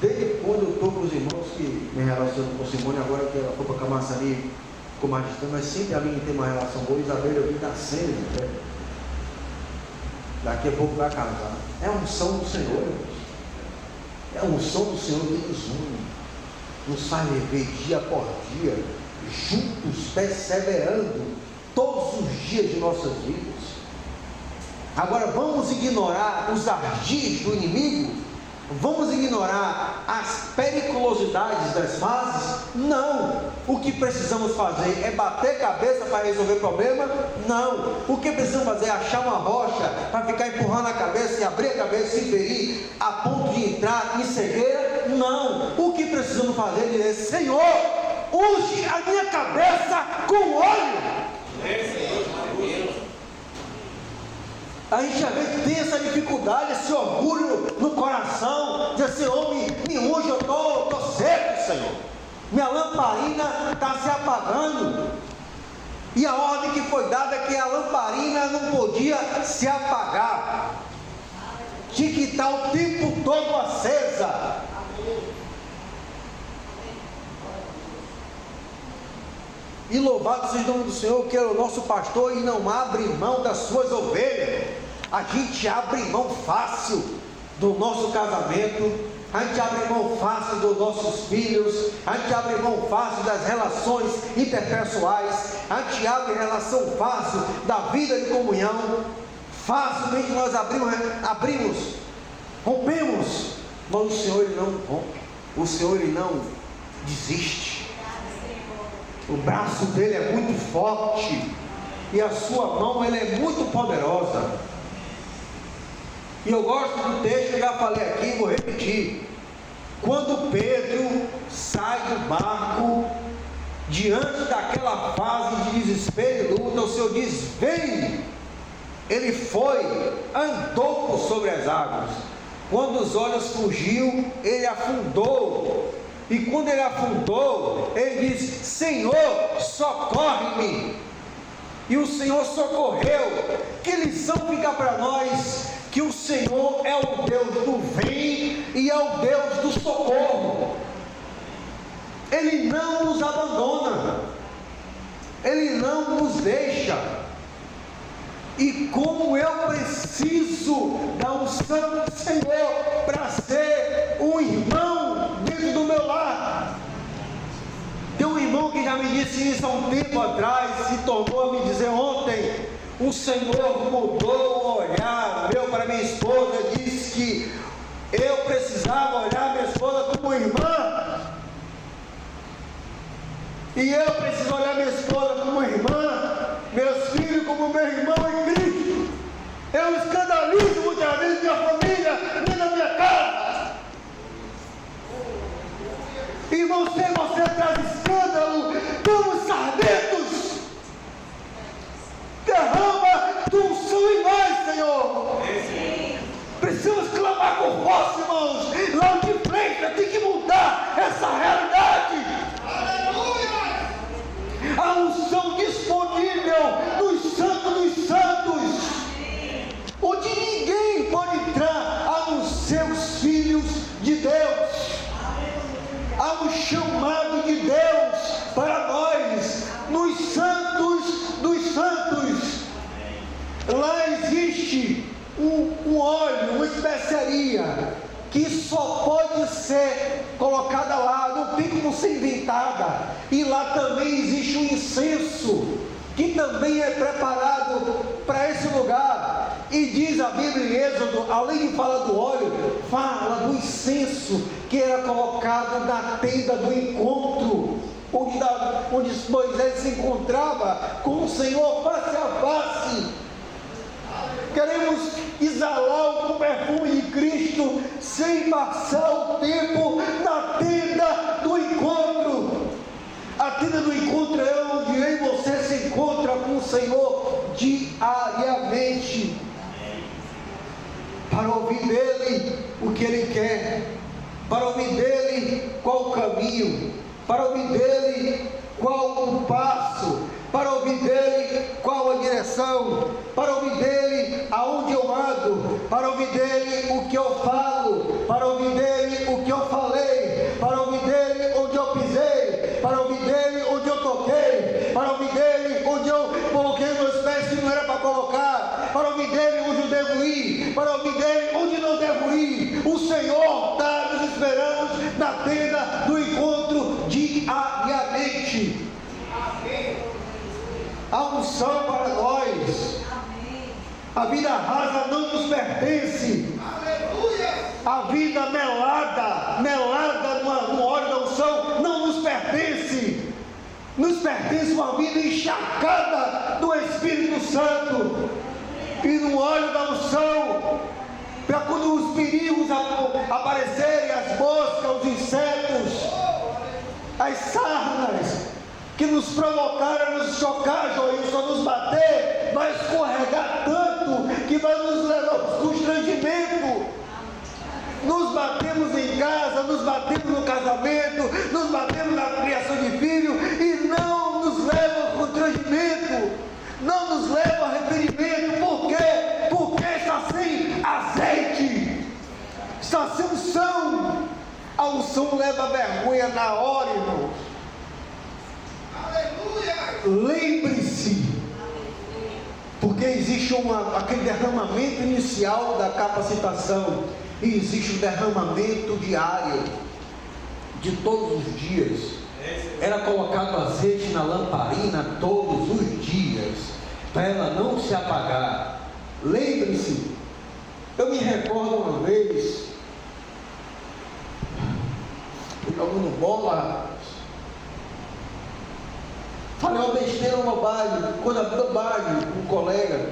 desde quando eu estou com os irmãos que me relacionam com Simone, agora que ela foi para Camaçari, ficou mais distante, mas sempre a minha tem uma relação boa. Isabel, eu vim nascendo, né? Daqui a pouco vai casar. É a unção do Senhor, irmãos. É a unção do Senhor que nos une, nos faz viver dia após dia, juntos, perseverando, todos os dias de nossas vidas. Agora vamos ignorar os ardis do inimigo? Vamos ignorar as periculosidades das fases? Não! O que precisamos fazer é bater cabeça para resolver o problema? Não! O que precisamos fazer é achar uma rocha para ficar empurrando a cabeça e abrir a cabeça e se ferir a ponto de entrar em cegueira? Não! O que precisamos fazer é dizer: Senhor, unge a minha cabeça com óleo. A gente às vezes tem essa dificuldade, esse orgulho no coração, dizer: Senhor, me unge, eu estou seco, Senhor, minha lamparina está se apagando. E a ordem que foi dada é que a lamparina não podia se apagar, tinha que estar o tempo todo acesa. E louvado seja o nome do Senhor, que é o nosso pastor e não abre mão das suas ovelhas. A gente abre mão fácil do nosso casamento, a gente abre mão fácil dos nossos filhos, a gente abre mão fácil das relações interpessoais, a gente abre relação fácil da vida de comunhão. Facilmente nós abrimos, rompemos, mas o Senhor Ele não rompe, o Senhor Ele não desiste. O braço dele é muito forte e a sua mão ela é muito poderosa. E eu gosto do texto, eu já falei aqui, vou repetir. Quando Pedro sai do barco, diante daquela fase de desespero e luta, o Senhor diz: vem! Ele foi, andou por sobre as águas. Quando os olhos fugiu, ele afundou. E quando ele afundou, ele diz: Senhor, socorre-me. E o Senhor socorreu. Que lição fica para nós? Que o Senhor é o Deus do vem e é o Deus do socorro. Ele não nos abandona, Ele não nos deixa. E como eu preciso da unção do Senhor para ser um irmão dentro do meu lar. Tem um irmão que já me disse isso há um tempo atrás, se tornou a me dizer ontem: o Senhor mudou o olhar meu para minha esposa, disse que eu precisava olhar minha esposa como irmã, e eu preciso olhar minha esposa como irmã, meus filhos como meu irmão em Cristo. Eu escandalizo muitas vezes minha família dentro da minha casa. Irmão, se você traz escândalo, como sardentos, derrama tua unção em nós, Senhor. Precisamos clamar com força, irmãos. Lá de frente tem que mudar essa realidade. A unção disponível nos santos dos santos, onde ninguém pode entrar a não ser os filhos de Deus. Há um chamado de Deus para nós, nos santos dos santos. Lá existe um óleo, uma especiaria, que só pode ser colocada lá, não tem como ser inventada. E lá também existe um incenso, que também é preparado para esse lugar. E diz a Bíblia em Êxodo, além de falar do óleo, fala do incenso que era colocado na tenda do encontro, onde Moisés se encontrava com o Senhor face a face. Queremos exalar o perfume de Cristo sem passar o tempo na tenda do encontro. A tenda do encontro é onde eu e você se encontra com o Senhor diariamente, para ouvir dele o que ele quer, para ouvir dele qual o caminho, para ouvir dele qual o passo, para ouvir dele qual a direção, para ouvir dele aonde eu ando, para ouvir dele o que eu falo, para ouvir dele o que eu falei, para ouvir dele onde eu pisei, para ouvir dele onde eu toquei, para ouvir dele onde eu coloquei meus pés que não era para colocar, para ouvir dele onde eu devo ir, para ouvir dele onde não devo ir. O Senhor está nos esperando na tenda do encontro diariamente. A unção para nós. A vida rasa não nos pertence. A vida melada no óleo da unção não nos pertence. Nos pertence uma vida encharcada do Espírito Santo. E no óleo da unção, para quando os perigos aparecerem, as moscas, os insetos, as sarnas que nos provocaram a nos chocar, Joilson, nos bater, vai escorregar tanto que vai nos levar ao constrangimento. Nos batemos em casa, nos batemos no casamento, nos batemos na criação de filho e não nos leva ao constrangimento, não nos leva ao arrependimento. Por quê? Porque está sem azeite, está sem unção. A unção leva vergonha na hora, irmãos. Aleluia! lembre-se, porque existe aquele derramamento inicial da capacitação, e existe um derramamento diário, de todos os dias. Era colocado azeite na lamparina todos os dias, para ela não se apagar. Lembre-se, eu me recordo uma vez, jogando bola, falei uma besteira, uma bobagem, coisa bobagem com um colega.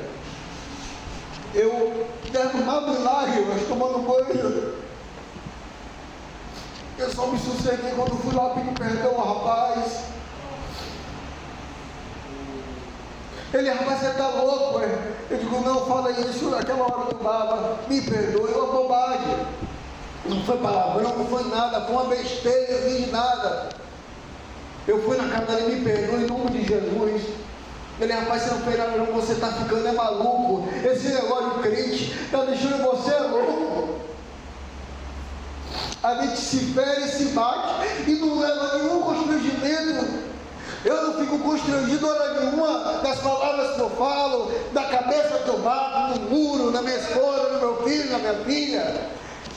Eu derramava lágrimas tomando banho. Eu só me sosseguei quando fui lá pedir perdão ao rapaz. Ele: rapaz, você está louco, é? Eu digo: não, fala isso, naquela hora do baba, me perdoe, é uma bobagem. Não foi palavrão, não foi nada, foi uma besteira, eu fiz nada. Eu fui na casa dele: me perdoe em nome de Jesus. Ele: rapaz, você não fez nada não, você está ficando maluco. Esse negócio de crente está deixando você louco. A gente se fere, se bate e não leva nenhum constrangimento. Eu não fico constrangido hora nenhuma das palavras que eu falo, da cabeça que eu bato, no muro, na minha esposa, no meu filho, na minha filha.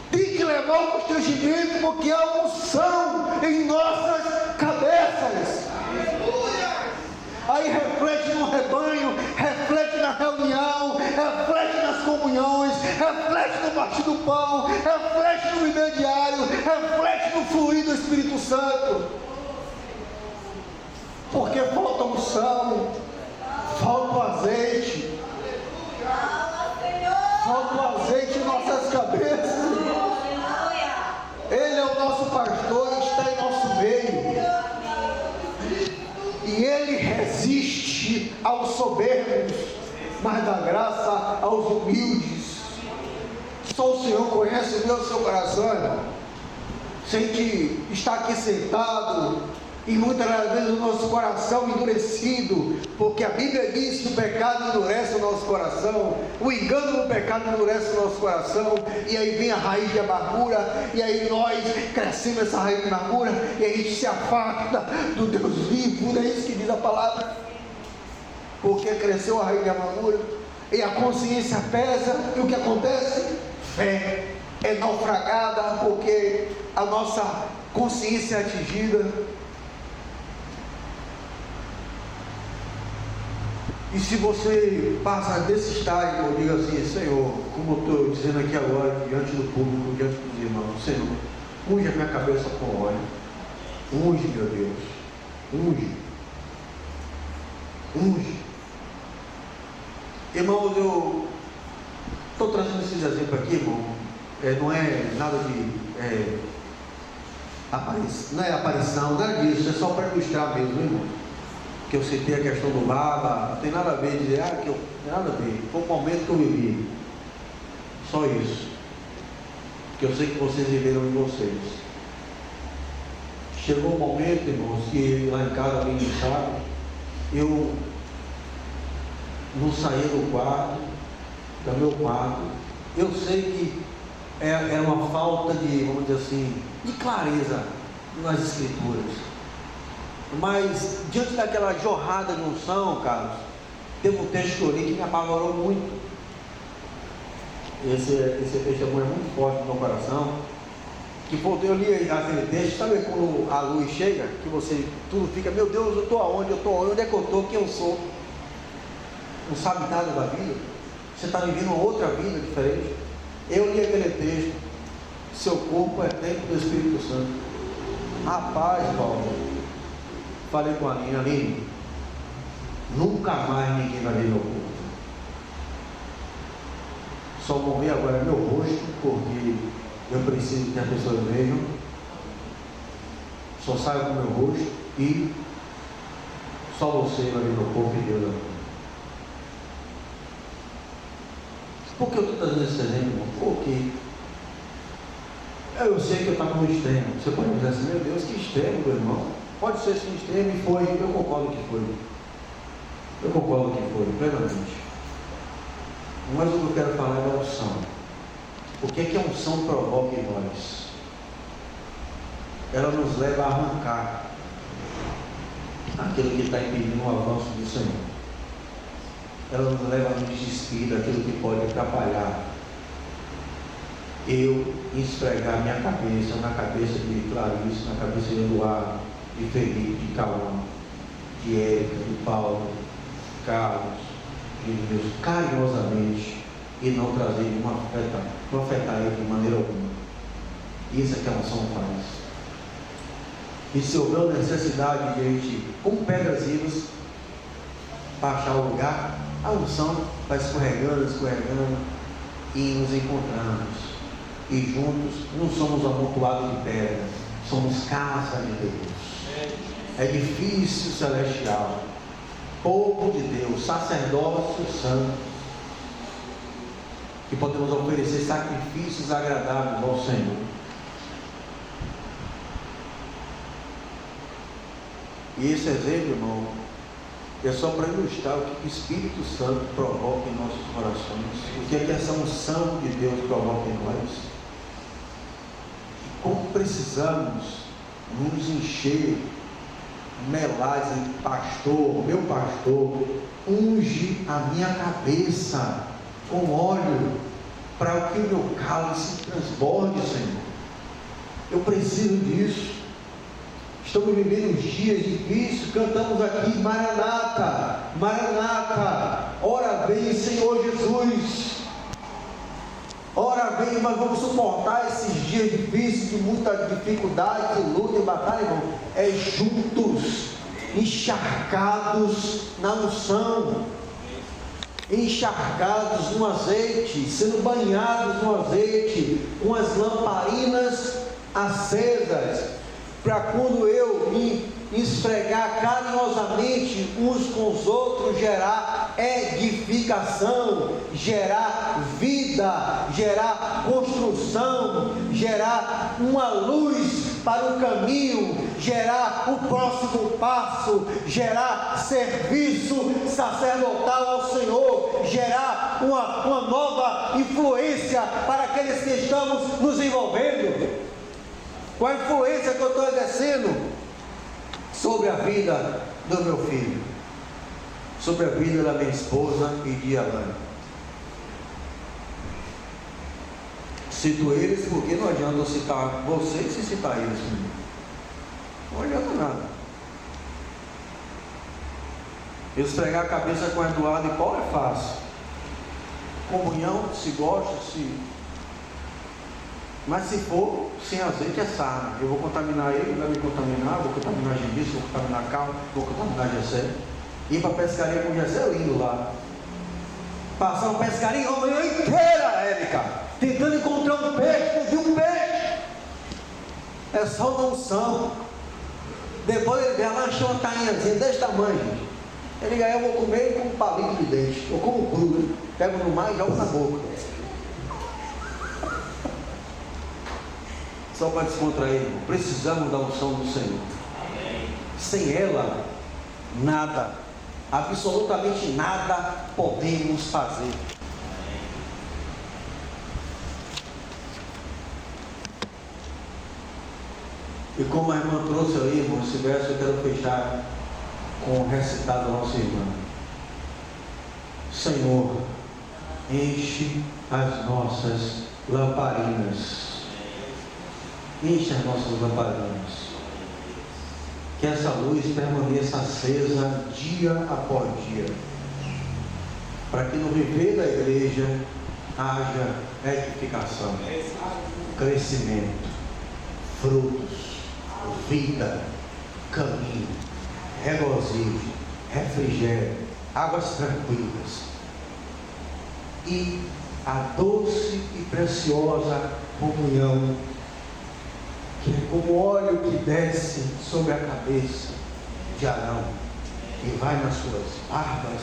Tem que levar o constrangimento, porque há unção em nossas cabeças. Aí reflete no rebanho, reflete na reunião, reflete nas comunhões, reflete no partir do pão, reflete no viver diário, reflete no fluir do Espírito Santo. Porque falta unção, falta o azeite, falta o azeite em nossas cabeças. Ele é o nosso pastor e está em nosso meio. E Ele resiste aos soberbos, mas dá graça aos humildes. Só o Senhor conhece o meu e o seu coração, irmão. Se a gente está aqui sentado e muitas das vezes o nosso coração endurecido, porque a Bíblia diz que o pecado endurece o nosso coração, o engano do pecado endurece o nosso coração, e aí vem a raiz de amargura, e aí nós crescemos essa raiz de amargura, e a gente se afasta do Deus vivo. Não é isso que diz a palavra? Porque cresceu a raiz de amargura, e a consciência pesa, e o que acontece? Fé é naufragada, porque a nossa consciência é atingida. E se você passa desse estágio, eu digo assim: Senhor, como eu estou dizendo aqui agora, diante do público, diante dos irmãos, Senhor, unge a minha cabeça com óleo, unge, meu Deus, unge, unge. Irmãos, eu estou trazendo esses exemplos aqui, irmão, não é nada de não é aparição, nada disso, é só para ilustrar mesmo, irmão. Que eu citei a questão do baba, não tem nada a ver dizer, que eu, não tem nada a ver, foi o momento que eu vivi, só isso, que eu sei que vocês viveram em vocês. Chegou um momento, irmãos, que lá em casa, alguém sabe, eu não saía do quarto, do meu quarto. Eu sei que é uma falta de, vamos dizer assim, de clareza nas escrituras. Mas diante daquela jorrada de unção, Carlos, teve um texto que eu li que me apavorou muito. Esse testemunho é muito forte no meu coração. Que eu li aquele texto, sabe quando a luz chega, que você tudo fica: meu Deus, eu estou aonde? Onde é que eu estou? Quem eu sou? Não sabe nada da vida. Você está vivendo uma outra vida diferente. Eu li aquele texto: seu corpo é templo do Espírito Santo. Rapaz, Paulo, falei com a Aline: nunca mais ninguém vai ver meu corpo. Só vão ver agora meu rosto, porque eu preciso que as pessoas vejam. Só saio com meu rosto e só você vai ver meu corpo e Deus. Por que eu estou trazendo esse exemplo? Porque eu sei que eu estava no extremo. Você pode dizer assim: meu Deus, que extremo, meu irmão. Pode ser esse extremo, e foi. Eu concordo que foi. Eu concordo que foi, plenamente. Mas o que eu quero falar é da unção. O que é que a unção provoca em nós? Ela nos leva a arrancar aquilo que está impedindo o avanço do Senhor. Ela nos leva a nos despir daquilo que pode atrapalhar eu esfregar minha cabeça na cabeça de Clarice, na cabeça de Eduardo, de Felipe, de Cauã, de Érica, de Paulo, de Carlos, de Deus, carinhosamente, e não trazer não afetar ele de maneira alguma. Isso é que a unção faz. E se houver necessidade de a gente, como pedras vivas, para achar o lugar, a unção vai escorregando, e nos encontramos. E juntos não somos amontoados de pedras, somos casa de Deus, edifício celestial, povo de Deus, sacerdócio santo, que podemos oferecer sacrifícios agradáveis ao Senhor. E esse exemplo, irmão, é só para ilustrar o que o Espírito Santo provoca em nossos corações, o que é que essa unção de Deus provoca em nós. Como precisamos nos encher, melar, dizer, pastor, meu pastor, unge a minha cabeça com óleo, para que o meu cálice transborde, Senhor. Eu preciso disso. Estamos vivendo dias difíceis, cantamos aqui, Maranata, Maranata, ora vem, Senhor Jesus. Ora vem, mas vamos suportar esses dias difíceis, de muita dificuldade, de luta e batalha, irmão. É juntos, encharcados na unção, encharcados no azeite, sendo banhados no azeite, com as lamparinas acesas, para quando eu me esfregar carinhosamente uns com os outros, gerar edificação, gerar vida, gerar construção, gerar uma luz para o caminho, gerar o próximo passo, gerar serviço sacerdotal ao Senhor, gerar uma nova influência para aqueles que estamos nos envolvendo. Qual a influência que eu estou exercendo sobre a vida do meu filho, sobre a vida da minha esposa e de Alane? Cito eles porque não adianta eu citar vocês e citar eles comigo. Não adianta nada. Eu esfregar a cabeça com Eduardo e Paulo é fácil. Comunhão, se gosta, mas se for sem azeite é sarna. Eu vou contaminar ele, ele vai me contaminar, vou contaminar Genilson, vou contaminar Carlos, vou contaminar Gessé. Ir para a pescaria com Gessé é lindo lá. Passar uma pescaria a manhã inteira, Érica, tentando encontrar um peixe, não viu um peixe. É só uma unção. Depois ele vem lá, achou uma tainhazinha desse tamanho, gente. Ele diz, eu vou comer com um palito de dente. Eu como cru, pego no mar e jogo na boca. Só para descontrair, irmão. Precisamos da unção do Senhor. Sem ela, nada, absolutamente nada podemos fazer. E como a irmã trouxe aí, irmão, esse verso eu quero fechar com o recitado da nossa irmã. Senhor, enche as nossas lamparinas. Enche as nossas lamparinas. Que essa luz permaneça acesa dia após dia. Para que no viver da igreja haja edificação, crescimento, frutos, vida, caminho, regozijo, refrigério, águas tranquilas. E a doce e preciosa comunhão, que é como óleo que desce sobre a cabeça de Arão, e vai nas suas barbas,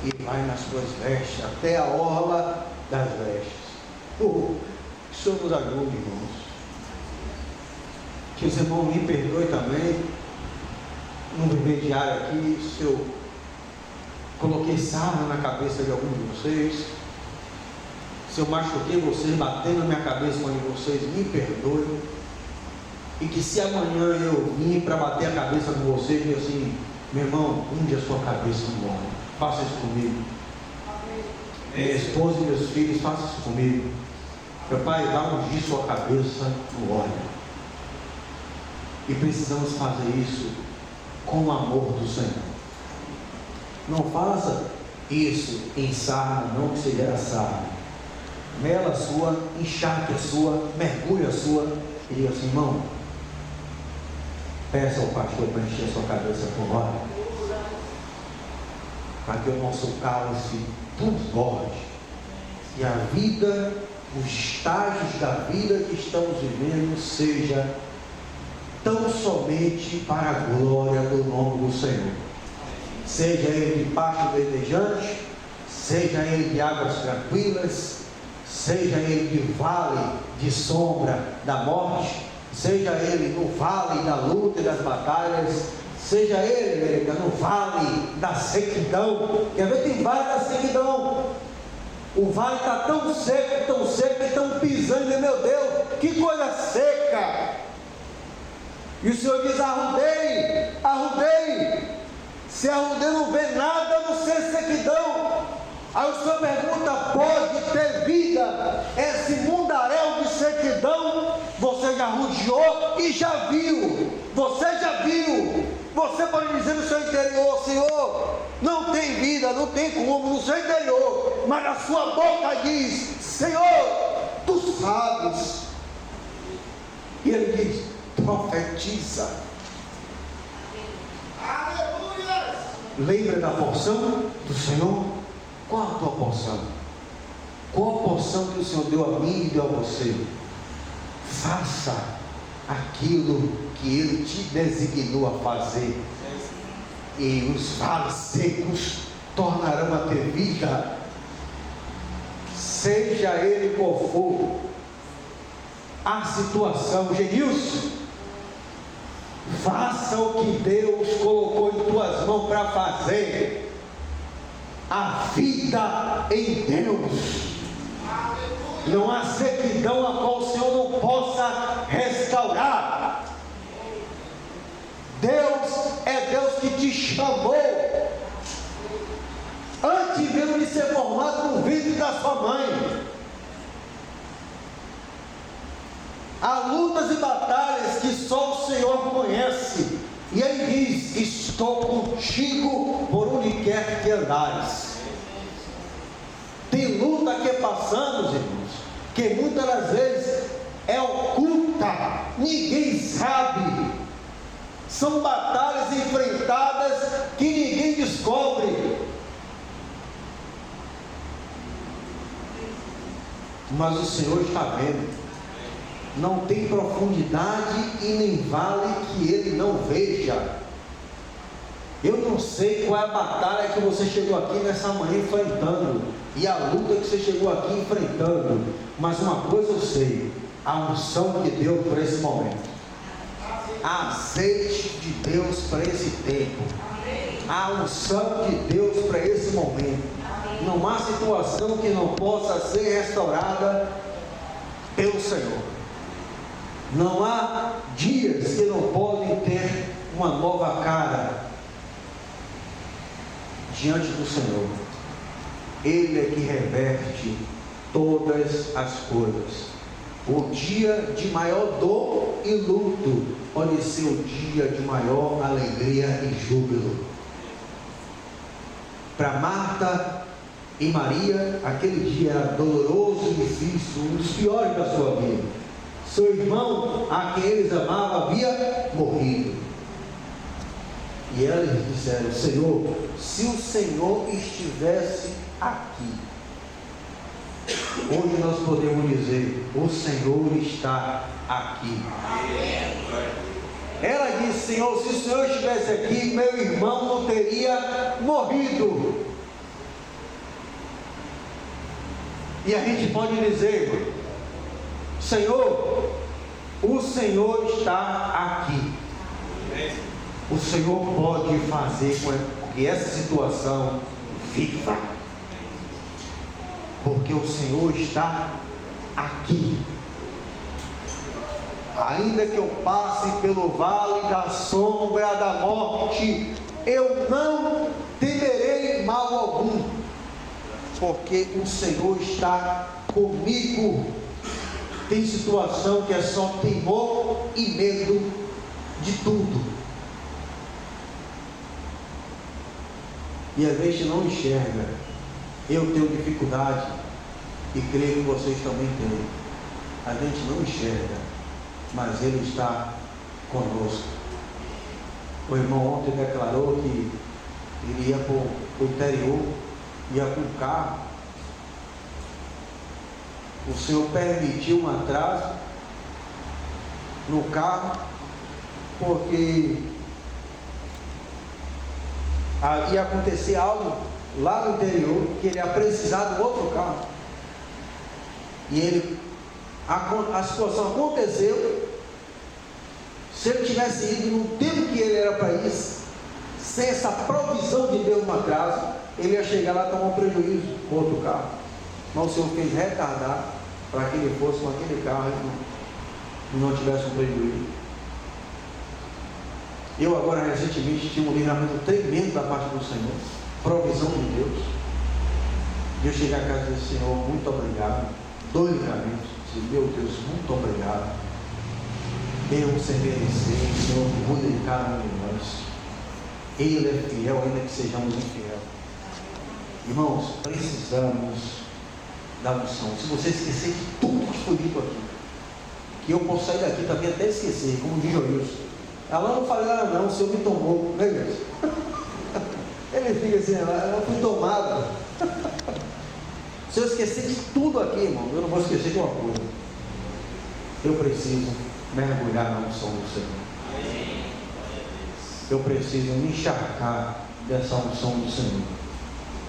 e vai nas suas vestes, até a orla das vestes. Que o Senhor nos ajude, irmãos. Que os irmãos me perdoem também, no viver diário aqui, se eu coloquei sarna na cabeça de algum de vocês, se eu machuquei vocês, batendo na minha cabeça com vocês, me perdoem. E que se amanhã eu vim para bater a cabeça com vocês, e assim, Meu irmão, unge a sua cabeça no óleo. Faça isso comigo. Minha esposa e meus filhos, façam isso comigo. Meu Pai, vá ungir sua cabeça no óleo. E precisamos fazer isso com o amor do Senhor. Não faça isso em sarna, não que seja a sarna. Mela a sua, encharque a sua, mergulhe a sua. E diga assim: irmão, peça ao pastor para encher a sua cabeça com óleo, para que o nosso cálice transborde e a vida, os estágios da vida que estamos vivendo seja tão somente para a glória do nome do Senhor. Seja ele de pasto verdejante, seja ele de águas tranquilas, seja ele de vale de sombra da morte, seja ele no vale da luta e das batalhas, seja ele no vale da sequidão. Quer ver? Tem vale da sequidão. O vale está tão seco, que estão pisando, e meu Deus, que coisa seca. E o Senhor diz: arrudei, arrudei. Se arrudei, não vê nada, a não ser sequidão. Aí o Senhor pergunta: pode ter vida esse mundaréu de sequidão? Você já rodeou e já viu. Você já viu. Você pode dizer no seu interior: Senhor, não tem vida, não tem como no seu interior. Mas a sua boca diz: Senhor, tu sabes. E ele diz: profetiza. Aleluia! Lembra da porção do Senhor? Qual a tua porção? Qual a porção que o Senhor deu a mim e deu a você? Faça aquilo que Ele te designou a fazer, e os vales secos tornarão a ter vida, seja ele qual for a situação. Genilson, faça o que Deus colocou em tuas mãos para fazer. A vida em Deus. Não há sequidão a qual o Senhor não possa restaurar. Deus é Deus que te chamou antes mesmo de ser formado no ventre da sua mãe. Há lutas e batalhas que só o Senhor conhece. E Ele diz: estou contigo por onde quer que andares. Tem luta que passamos, irmãos, que muitas das vezes é oculta, ninguém sabe. São batalhas enfrentadas que ninguém descobre. Mas o Senhor está vendo. Não tem profundidade e nem vale que Ele não veja. Eu não sei qual é a batalha que você chegou aqui nessa manhã enfrentando, e a luta que você chegou aqui enfrentando, mas uma coisa eu sei: a unção de Deus para esse momento, a azeite de Deus para esse tempo, a unção de Deus para esse momento. Não há situação que não possa ser restaurada pelo Senhor. Não há dias que não podem ter uma nova cara diante do Senhor. Ele é que reverte todas as coisas. O dia de maior dor e luto pode ser o dia de maior alegria e júbilo. Para Marta e Maria, aquele dia era doloroso e difícil, um dos piores da sua vida. Seu irmão, a quem eles amavam, havia morrido. E eles disseram: Senhor, se o Senhor estivesse aqui, hoje nós podemos dizer: o Senhor está aqui. Ela disse: Senhor, se o Senhor estivesse aqui, meu irmão não teria morrido. E a gente pode dizer: irmão, Senhor, o Senhor está aqui. O Senhor pode fazer com que essa situação viva, porque o Senhor está aqui. Ainda que eu passe pelo vale da sombra da morte, eu não temerei mal algum, porque o Senhor está comigo. Tem situação que é só temor e medo de tudo, e às vezes não enxerga. Eu tenho dificuldade, e creio que vocês também têm. A gente não enxerga, mas Ele está conosco. O irmão ontem declarou que ele ia para o interior, ia com o carro. O Senhor permitiu um atraso no carro, porque ia acontecer algo lá no interior, que ele ia precisar do outro carro. E a situação aconteceu. Se ele tivesse ido no tempo que ele era para isso, sem essa provisão de Deus no atraso, ele ia chegar lá e tomar um prejuízo com outro carro. Mas o Senhor fez retardar para que ele fosse com aquele carro e não tivesse um prejuízo. Eu agora recentemente tive um livramento tremendo da parte do Senhor, provisão de Deus. E eu cheguei à casa desse Senhor, muito obrigado. 2 livramentos, disse, meu Deus, muito obrigado. Deus sem merecer, o Senhor cuida de cada um de nós. Ele é fiel, ainda que sejamos infiel. Irmãos, precisamos da unção. Se você esquecer de tudo que foi dito aqui, que eu posso sair daqui também até esquecer, como diz Joilson. Ela não falei nada não, o Senhor me tomou, não é isso? Ele fica assim, ela foi tomada. Se eu esquecer de tudo aqui, irmão, eu não vou esquecer de uma coisa. Eu preciso mergulhar na unção do Senhor. Eu preciso me encharcar dessa unção do Senhor.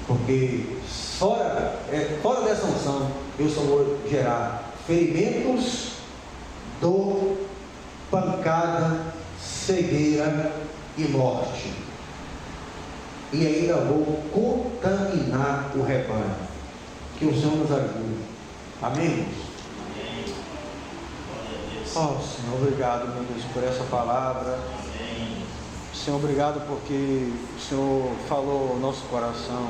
Porque fora dessa unção, eu só vou gerar ferimentos, dor, pancada, cegueira e morte. E ainda vou contaminar o rebanho. Que o Senhor nos ajude. Amém, irmãos? Oh, Senhor, obrigado, meu Deus, por essa palavra. Senhor, obrigado porque o Senhor falou ao nosso coração.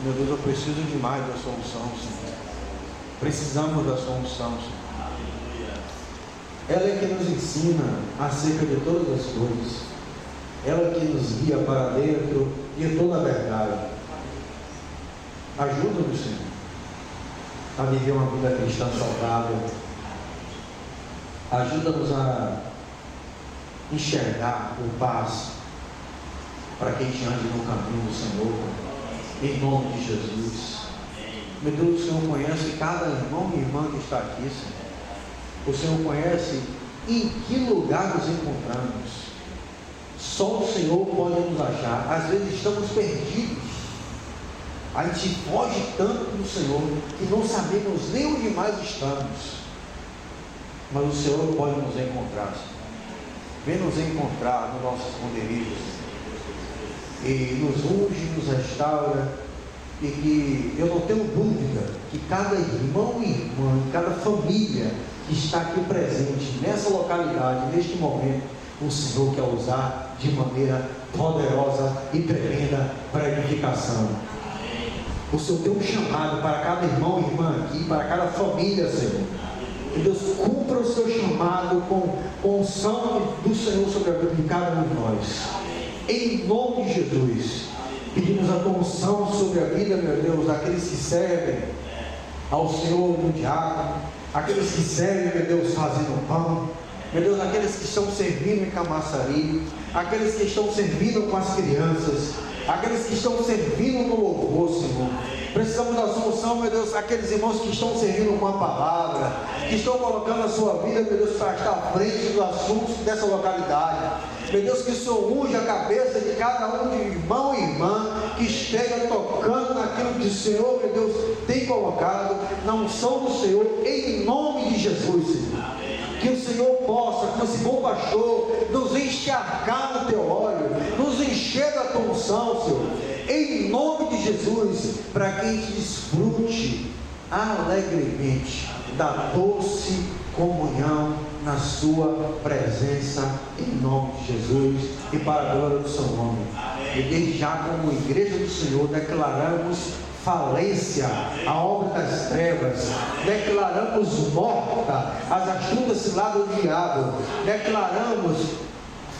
Meu Deus, eu preciso demais da sua unção, Senhor. Precisamos da sua unção, Senhor. Ela é que nos ensina acerca de todas as coisas. Ela é que nos guia para dentro de toda a verdade. Ajuda-nos, Senhor, a viver uma vida cristã saudável. Ajuda-nos a enxergar o básico para que a gente ande no caminho do Senhor, em nome de Jesus. Meu Deus, o Senhor conhece cada irmão e irmã que está aqui, Senhor. O Senhor conhece em que lugar nos encontramos. Só o Senhor pode nos achar. Às vezes estamos perdidos. A gente foge tanto do Senhor que não sabemos nem onde mais estamos. Mas o Senhor pode nos encontrar, Senhor. Vem nos encontrar nos nossos esconderijos e nos unge, nos restaura. E que eu não tenho dúvida que cada irmão e irmã, cada família que está aqui presente nessa localidade, neste momento, o Senhor quer usar de maneira poderosa e tremenda para a edificação. O Senhor tem um chamado para cada irmão e irmã aqui, para cada família, Senhor. Que Deus cumpra o seu chamado com o sangue do Senhor sobre a vida de cada um de nós. Em nome de Jesus, pedimos a tua unção sobre a vida, meu Deus, daqueles que servem ao Senhor no diácono, aqueles que servem, meu Deus, fazendo pão, meu Deus, aqueles que estão servindo em camaçaria, aqueles que estão servindo com as crianças, aqueles que estão servindo no louvor, Senhor. Precisamos da solução, meu Deus, aqueles irmãos que estão servindo com a palavra, que estão colocando a sua vida, meu Deus, para estar à frente dos assuntos dessa localidade. Meu Deus, que o Senhor unja a cabeça de cada um de irmão e irmã que esteja tocando naquilo que o Senhor, meu Deus, tem colocado na unção do Senhor, em nome de Jesus, Senhor. Que o Senhor possa, com esse bom pastor, nos encharcar no teu óleo, nos encher da tua unção, Senhor, em nome de Jesus, para que a gente desfrute alegremente da doce comunhão na sua presença, em nome de Jesus e para a glória do seu nome. E desde já, como igreja do Senhor, declaramos falência à obra das trevas, declaramos morta as astutas ciladas do diabo, declaramos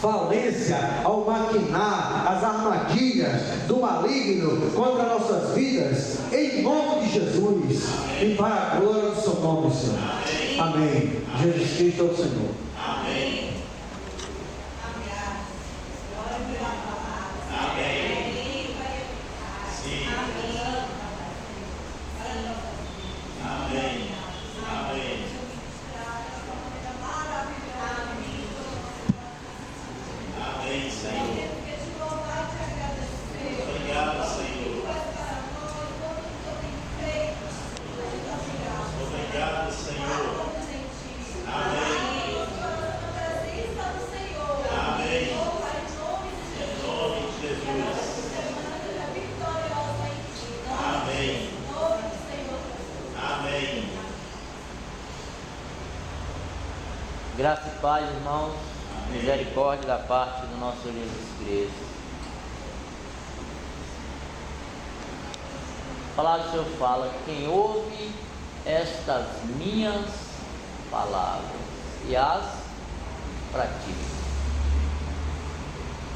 falência ao maquinar as armadilhas do maligno contra nossas vidas, em nome de Jesus e para a glória do seu nome, Senhor. Amém. Jesus Cristo é o Senhor. Amém. Graça e paz, irmãos, misericórdia da parte do nosso Jesus Cristo. A palavra do Senhor fala: quem ouve estas minhas palavras e as pratica.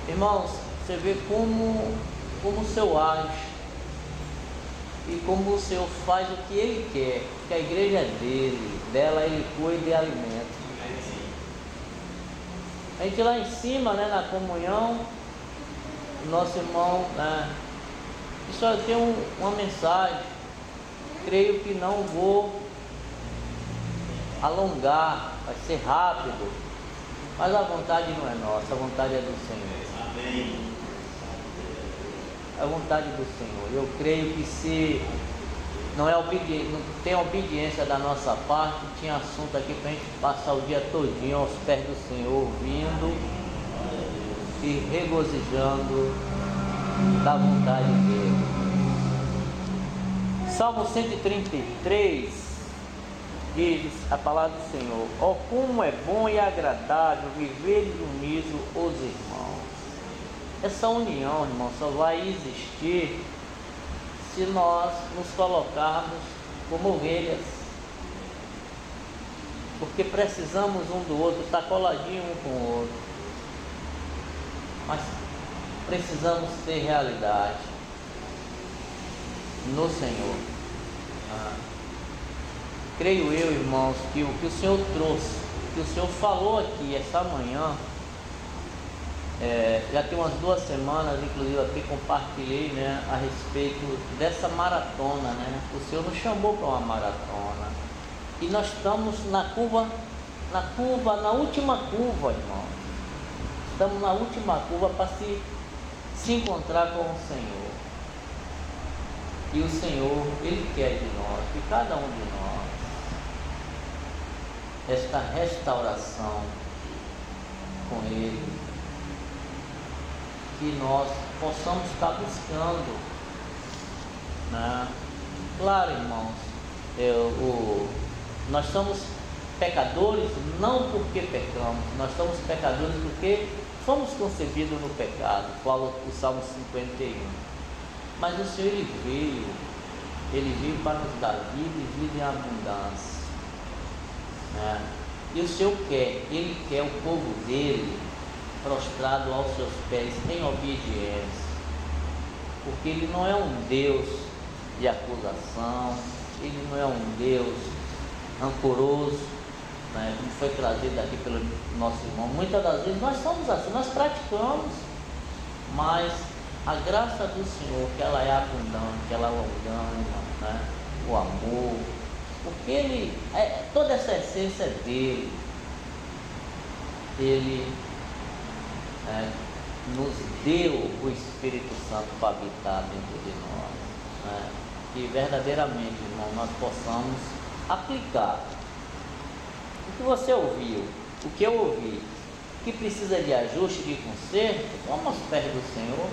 Irmãos, você vê como o Senhor age e como o Senhor faz o que Ele quer, porque a igreja é dele, dela Ele cuida e alimenta. A gente lá em cima, né, na comunhão, nosso irmão, isso eu tenho uma mensagem, creio que não vou alongar, vai ser rápido, mas a vontade não é nossa, a vontade é do Senhor. Amém. A vontade do Senhor. Eu creio que se não tem obediência da nossa parte, tinha assunto aqui para a gente passar o dia todinho aos pés do Senhor, ouvindo e regozijando da vontade dele. Salmo 133 diz a palavra do Senhor: ó, como é bom e agradável viver unidos os irmãos. Essa união, irmão, só vai existir se nós nos colocarmos como ovelhas, porque precisamos um do outro, estar coladinho um com o outro, mas precisamos ter realidade no Senhor. Creio eu, irmãos, que o que o Senhor trouxe, que o Senhor falou aqui essa manhã, já tem umas 2 semanas, inclusive aqui compartilhei, né, a respeito dessa maratona, né? O Senhor nos chamou para uma maratona e nós estamos na última curva, irmão. Estamos na última curva para se encontrar com o Senhor. E o Senhor, Ele quer de nós, de cada um de nós, esta restauração com Ele, que nós possamos estar buscando, né? Claro, irmãos, nós somos pecadores não porque pecamos, nós somos pecadores porque fomos concebidos no pecado, fala o Salmo 51. Mas o Senhor Ele veio para nos dar vida e vida em abundância, né? E o Senhor Ele quer o povo dele prostrado aos seus pés em obediência, porque Ele não é um Deus de acusação, Ele não é um Deus rancoroso, né, como foi trazido aqui pelo nosso irmão. Muitas das vezes nós somos assim, nós praticamos, mas a graça do Senhor, que ela é abundante, que ela é longânima, né, o amor, porque toda essa essência é dele. Ele nos deu o Espírito Santo para habitar dentro de nós, né? Que verdadeiramente, irmão, nós possamos aplicar o que você ouviu, o que eu ouvi, que precisa de ajuste, de conserto. Vamos aos pés do Senhor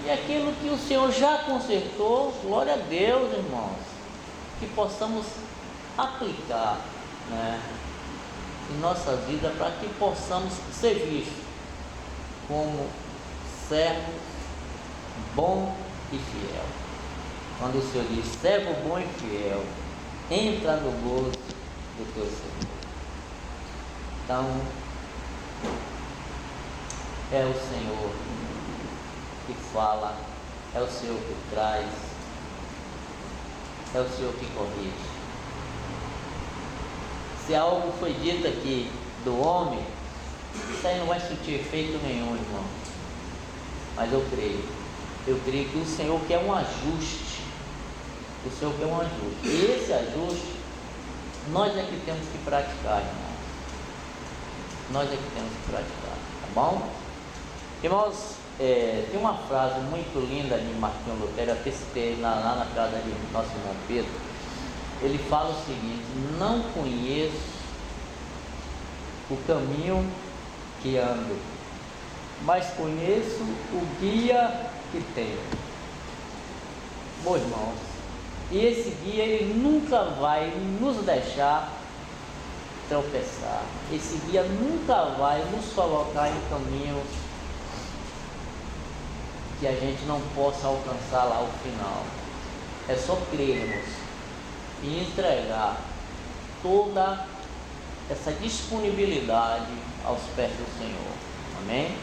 E aquilo que o Senhor já consertou, glória a Deus, irmãos, que possamos aplicar, né, em nossa vida, para que possamos ser vistos como servo bom e fiel. Quando o Senhor diz servo bom e fiel, entra no gozo do teu Senhor. Então, é o Senhor que fala, é o Senhor que traz, é o Senhor que corrige. Se algo foi dito aqui do homem, isso aí não vai surtir efeito nenhum, irmão. Mas eu creio que o Senhor quer um ajuste. O Senhor quer um ajuste. E esse ajuste, nós é que temos que praticar, irmão. Nós é que temos que praticar, tá bom? Irmãos, tem uma frase muito linda de Martinho Lutero, eu até citei lá na casa de nosso irmão Pedro. Ele fala o seguinte: não conheço o caminho que ando, mas conheço o guia que tenho. Bom, irmãos, e esse guia, ele nunca vai nos deixar tropeçar. Esse guia nunca vai nos colocar em caminhos que a gente não possa alcançar lá o final. É só crermos e entregar toda essa disponibilidade aos pés do Senhor. Amém?